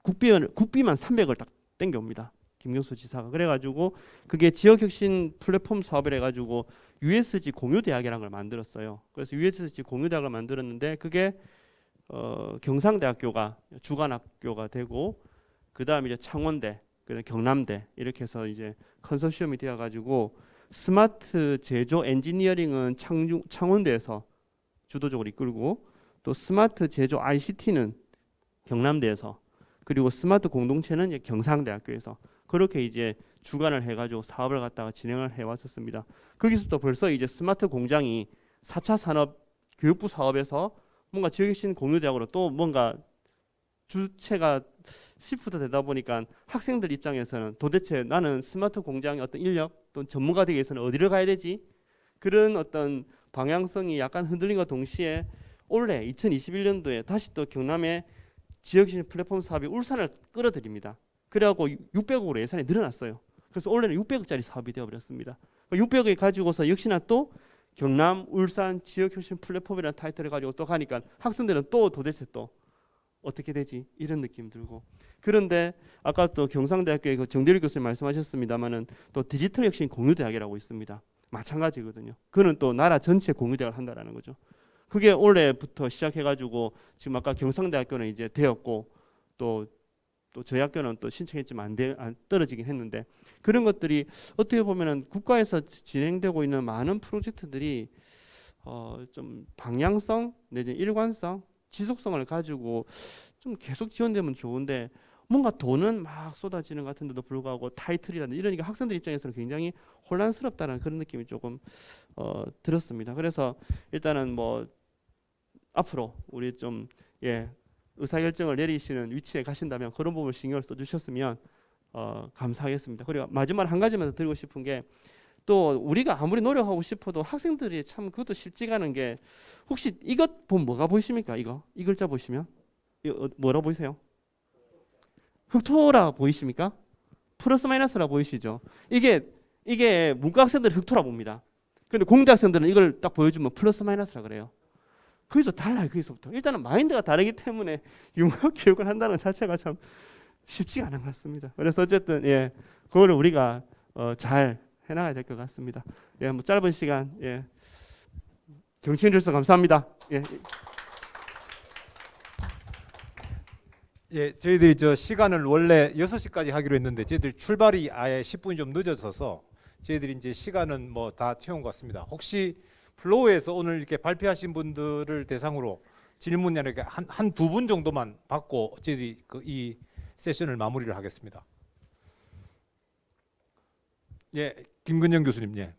국비만 300을 딱 땡겨옵니다. 김경수 지사가. 그래가지고 그게 지역혁신 플랫폼 사업을 해가지고 USG 공유대학이라는 걸 만들었어요. 그래서 USG 공유대학을 만들었는데 그게 경상대학교가 주관학교가 되고 그 다음에 이제 창원대, 그다음 경남대 이렇게 해서 이제 컨소시엄이 되어가지고 스마트 제조 엔지니어링은 창원대에서 주도적으로 이끌고 또 스마트 제조 ICT는 경남대에서 그리고 스마트 공동체는 이제 경상대학교에서 그렇게 이제 주관을 해가지고 사업을 갖다가 진행을 해왔었습니다. 거기서부터 벌써 이제 스마트 공장이 4차 산업 교육부 사업에서 뭔가 지역혁신 공유대학으로 또 뭔가 주체가 시프트 되다 보니까 학생들 입장에서는 도대체 나는 스마트 공장의 어떤 인력 또는 전문가 되기 위해서는 어디를 가야 되지? 그런 어떤 방향성이 약간 흔들린 것 동시에 올해 2021년도에 다시 또 경남의 지역혁신 플랫폼 사업이 울산을 끌어들입니다. 그래갖고 600억으로 예산이 늘어났어요. 그래서 올해는 600억짜리 사업이 되어버렸습니다. 600억을 가지고서 역시나 또 경남, 울산 지역혁신 플랫폼이라는 타이틀을 가지고 또 가니까 학생들은 또 도대체 또 어떻게 되지? 이런 느낌 들고. 그런데 아까 또 경상대학교의 그 정대리 교수님 말씀하셨습니다마는 또 디지털 혁신 공유대학이라고 있습니다. 마찬가지거든요. 그는 또 나라 전체 공유대학을 한다라는 거죠. 그게 올해부터 시작해가지고 지금 아까 경상대학교는 이제 되었고 또 저희 학교는 또 신청했지만 안 떨어지긴 했는데 그런 것들이 어떻게 보면은 국가에서 진행되고 있는 많은 프로젝트들이 좀 방향성 내지 일관성 지속성을 가지고 좀 계속 지원되면 좋은데 뭔가 돈은 막 쏟아지는 것 같은데도 불구하고 타이틀이라든지 이러니까 학생들 입장에서는 굉장히 혼란스럽다는 그런 느낌이 조금 들었습니다. 그래서 일단은 뭐 앞으로 우리 좀 의사결정을 내리시는 위치에 가신다면 그런 부분을 신경을 써주셨으면 감사하겠습니다. 그리고 마지막 한 가지만 더 드리고 싶은 게 또 우리가 아무리 노력하고 싶어도 학생들이 참 그것도 쉽지가 않은 게 혹시 이것 보면 뭐가 보이십니까? 이 글자 보시면 이거 뭐라 보이세요? 흑토라 보이십니까? 플러스 마이너스라 보이시죠? 이게 문과 학생들은 흑토라 봅니다. 근데 공대 학생들은 이걸 딱 보여주면 플러스 마이너스라 그래요. 거기서 달라요. 거기서부터 일단은 마인드가 다르기 때문에 융합 교육을 한다는 것 자체가 참 쉽지가 않은 것 같습니다. 그래서 어쨌든 그거를 우리가 잘 해나가야 될 것 같습니다. 뭐 짧은 시간 경청해 주셔서 감사합니다. 저희들이 저 시간을 원래 6시까지 하기로 했는데 저희들이 출발이 아예 10분이 좀 늦어져서 저희들이 이제 시간은 뭐 다 채운 것 같습니다. 혹시 플로우에서 오늘 이렇게 발표하신 분들을 대상으로 질문 이렇게 한 두 분 정도만 받고 저희들이 이 세션을 마무리를 하겠습니다. 김근영 교수님. 네.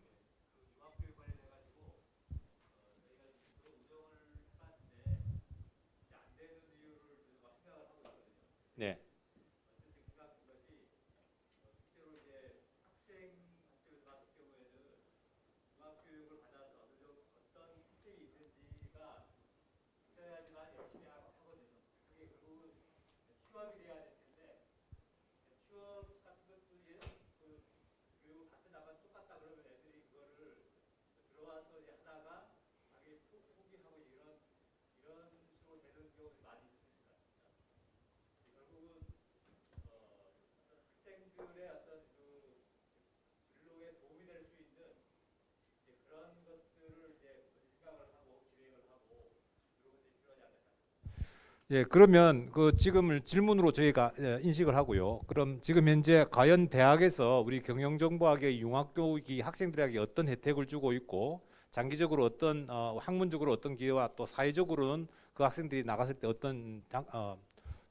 그러면 지금을 질문으로 저희가 인식을 하고요. 그럼 지금 현재 과연 대학에서 우리 경영정보학의 융합교육이 학생들에게 어떤 혜택을 주고 있고 장기적으로 어떤 학문적으로 어떤 기회와 또 사회적으로는 그 학생들이 나갔을 때 어떤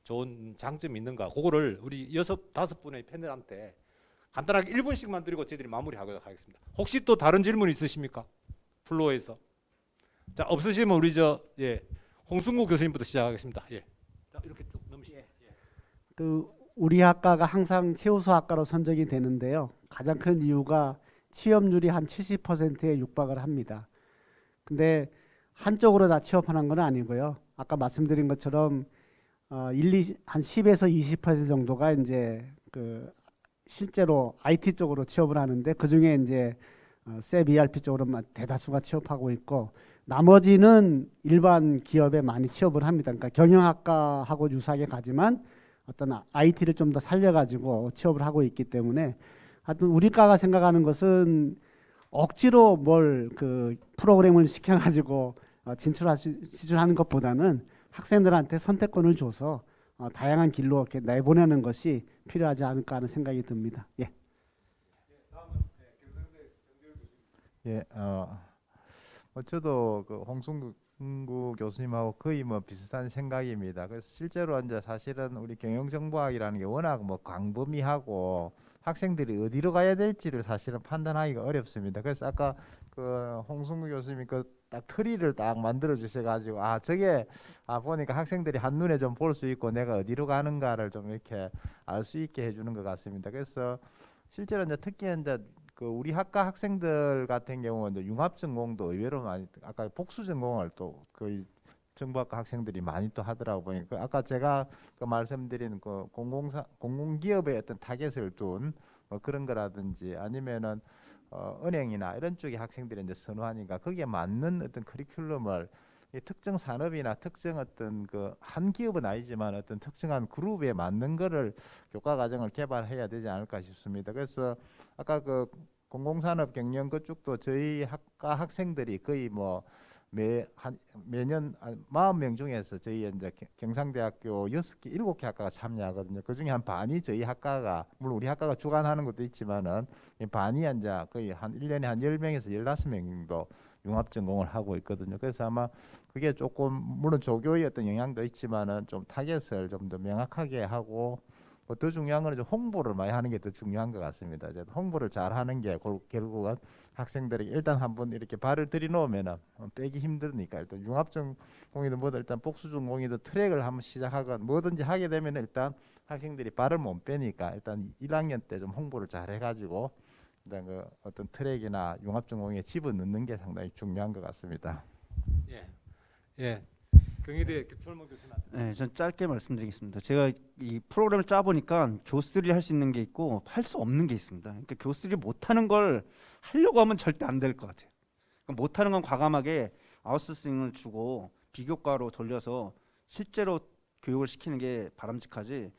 좋은 장점이 있는가, 그거를 우리 5분의 패널한테 간단하게 1분씩만 드리고 저희들이 마무리하도록 하겠습니다. 혹시 또 다른 질문 있으십니까? 플로어에서. 자, 없으시면 우리 홍승구 교수님부터 시작하겠습니다. 자, 이렇게 쭉 넘으시죠. 우리 학과가 항상 최우수 학과로 선정이 되는데요. 가장 큰 이유가 취업률이 한 70%에 육박을 합니다. 근데 한쪽으로 다 취업하는 건 아니고요. 아까 말씀드린 것처럼 한 10에서 20% 정도가 이제 실제로 IT 쪽으로 취업을 하는데 그 중에 이제 셉 ERP 쪽으로만 대다수가 취업하고 있고 나머지는 일반 기업에 많이 취업을 합니다. 그러니까 경영학과하고 유사하게 가지만 어떤 IT를 좀 더 살려가지고 취업을 하고 있기 때문에 하여튼 우리 과가 생각하는 것은 억지로 뭘 그 프로그램을 시켜가지고 진출하는 것보다는 학생들한테 선택권을 줘서 다양한 길로 이렇게 내보내는 것이 필요하지 않을까 하는 생각이 듭니다. 예. 예, 저도 그 홍승구 교수님하고 거의 뭐 비슷한 생각입니다. 그래서 실제로 이제 사실은 우리 경영정보학이라는 게 워낙 뭐 광범위하고 학생들이 어디로 가야 될지를 사실은 판단하기가 어렵습니다. 그래서 아까 그 홍승구 교수님이 그 딱 트리를 딱 만들어 주셔가지고 저게 보니까 학생들이 한눈에 좀 볼 수 있고 내가 어디로 가는가를 좀 이렇게 알 수 있게 해주는 것 같습니다. 그래서 실제로 이제 특히 이제 그 우리 학과 학생들 같은 경우는 이제 융합전공도 의외로 많이 아까 복수전공을 또 그 정보학과 학생들이 많이 또 하더라고 보니까 아까 제가 그 말씀드린 그 공공기업의 어떤 타겟을 둔 뭐 그런 거라든지 아니면은 은행이나 이런 쪽의 학생들이 이제 선호하니까 거기에 맞는 어떤 커리큘럼을 이 특정 산업이나 특정 어떤 그 한 기업은 아니지만 어떤 특정한 그룹에 맞는 거를 교과 과정을 개발해야 되지 않을까 싶습니다. 그래서 아까 그 공공산업 경영 그쪽도 저희 학과 학생들이 거의 뭐 매년 40명 중에서 저희 이제 경상대학교 6개, 7개 학과가 참여하거든요. 그 중에 한 반이 저희 학과가 물론 우리 학과가 주관하는 것도 있지만은 반이 이제 거의 한 1년에 한 10명에서 15명 정도 융합전공을 하고 있거든요. 그래서 아마 그게 조금 물론 조교의 어떤 영향도 있지만은 좀 타겟을 좀 더 명확하게 하고 더 중요한 거는 홍보를 많이 하는 게 더 중요한 것 같습니다. 이제 홍보를 잘 하는 게 결국은 학생들에게 일단 한번 이렇게 발을 들이놓으면은 빼기 힘드니까 일단 융합전공이든 뭐든 일단 복수전공이든 트랙을 한번 시작하건 뭐든지 하게 되면 일단 학생들이 발을 못 빼니까 일단 1학년 때 좀 홍보를 잘 해가지고 일단 그 어떤 트랙이나 융합전공에 집어넣는 게 상당히 중요한 것 같습니다. 예. 경희대 김철문 교수님한테. 네, 전 짧게 말씀드리겠습니다. 제가 이 프로그램을 짜 보니까 교수들이 할 수 있는 게 있고 할 수 없는 게 있습니다. 그러니까 교수들이 못하는 걸 하려고 하면 절대 안 될 것 같아요. 그러니까 못하는 건 과감하게 아웃소싱을 주고 비교과로 돌려서 실제로 교육을 시키는 게 바람직하지.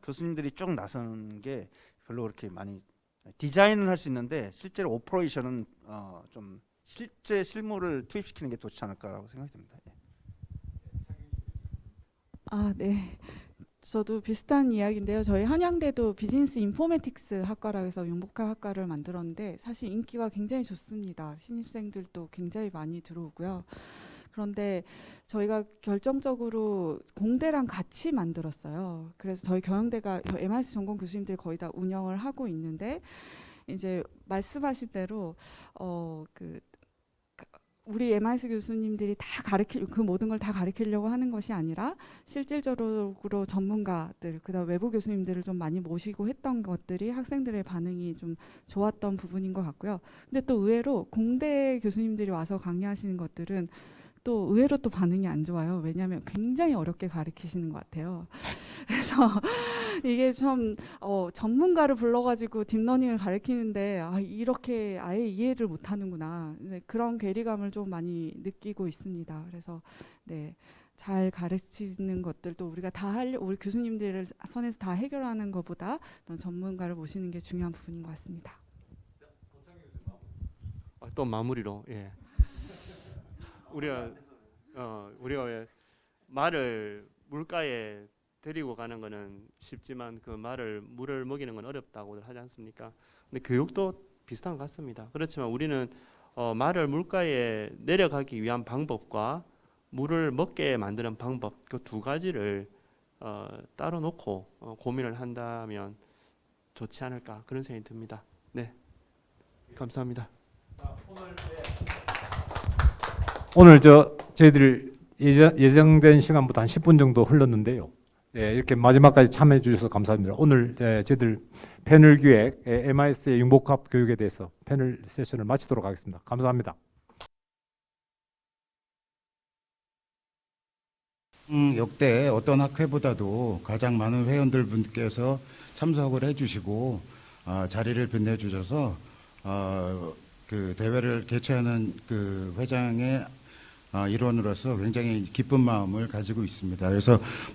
교수님들이 쭉 나서는 게 별로 그렇게 많이 디자인을 할 수 있는데 실제로 오퍼레이션은 좀 실제 실무를 투입시키는 게 좋지 않을까라고 생각이 듭니다. 예. 네. 저도 비슷한 이야기인데요. 저희 한양대도 비즈니스 인포메틱스 학과라 해서 융복합 학과를 만들었는데 사실 인기가 굉장히 좋습니다. 신입생들도 굉장히 많이 들어오고요. 그런데 저희가 결정적으로 공대랑 같이 만들었어요. 그래서 저희 경영대가 MIC 전공 교수님들이 거의 다 운영을 하고 있는데 이제 말씀하신 대로 우리 MIS 교수님들이 다 그 모든 걸 다 가르치려고 하는 것이 아니라 실질적으로 전문가들 그다음 외부 교수님들을 좀 많이 모시고 했던 것들이 학생들의 반응이 좀 좋았던 부분인 것 같고요. 근데 또 의외로 공대 교수님들이 와서 강의하시는 것들은 또 의외로 또 반응이 안 좋아요. 왜냐하면 굉장히 어렵게 가르치시는 것 같아요. 그래서 이게 좀 전문가를 불러가지고 딥러닝을 가르치는데 이렇게 아예 이해를 못하는구나. 이제 그런 괴리감을 좀 많이 느끼고 있습니다. 그래서 네, 잘 가르치는 것들도 우리가 다 우리 교수님들을 선에서 다 해결하는 것보다 전문가를 모시는 게 중요한 부분인 것 같습니다. 또 마무리로 예. 우리가 왜 말을 물가에 데리고 가는 거는 쉽지만 그 말을 물을 먹이는 건 어렵다고 하지 않습니까? 근데 교육도 비슷한 것 같습니다. 그렇지만 우리는 말을 물가에 내려가기 위한 방법과 물을 먹게 만드는 방법 그 두 가지를 따로 놓고 고민을 한다면 좋지 않을까 그런 생각이 듭니다. 네, 감사합니다. 오늘 저희들 예정된 시간보다 한 10분 정도 흘렀는데요. 예, 이렇게 마지막까지 참여해 주셔서 감사합니다. 오늘 저희들 패널 기획 MIS의 융복합 교육에 대해서 패널 세션을 마치도록 하겠습니다. 감사합니다. 역대 어떤 학회보다도 가장 많은 회원들 분께서 참석을 해주시고 자리를 빛내주셔서 그 대회를 개최하는 그 회장의 일원으로서 굉장히 기쁜 마음을 가지고 있습니다. 그래서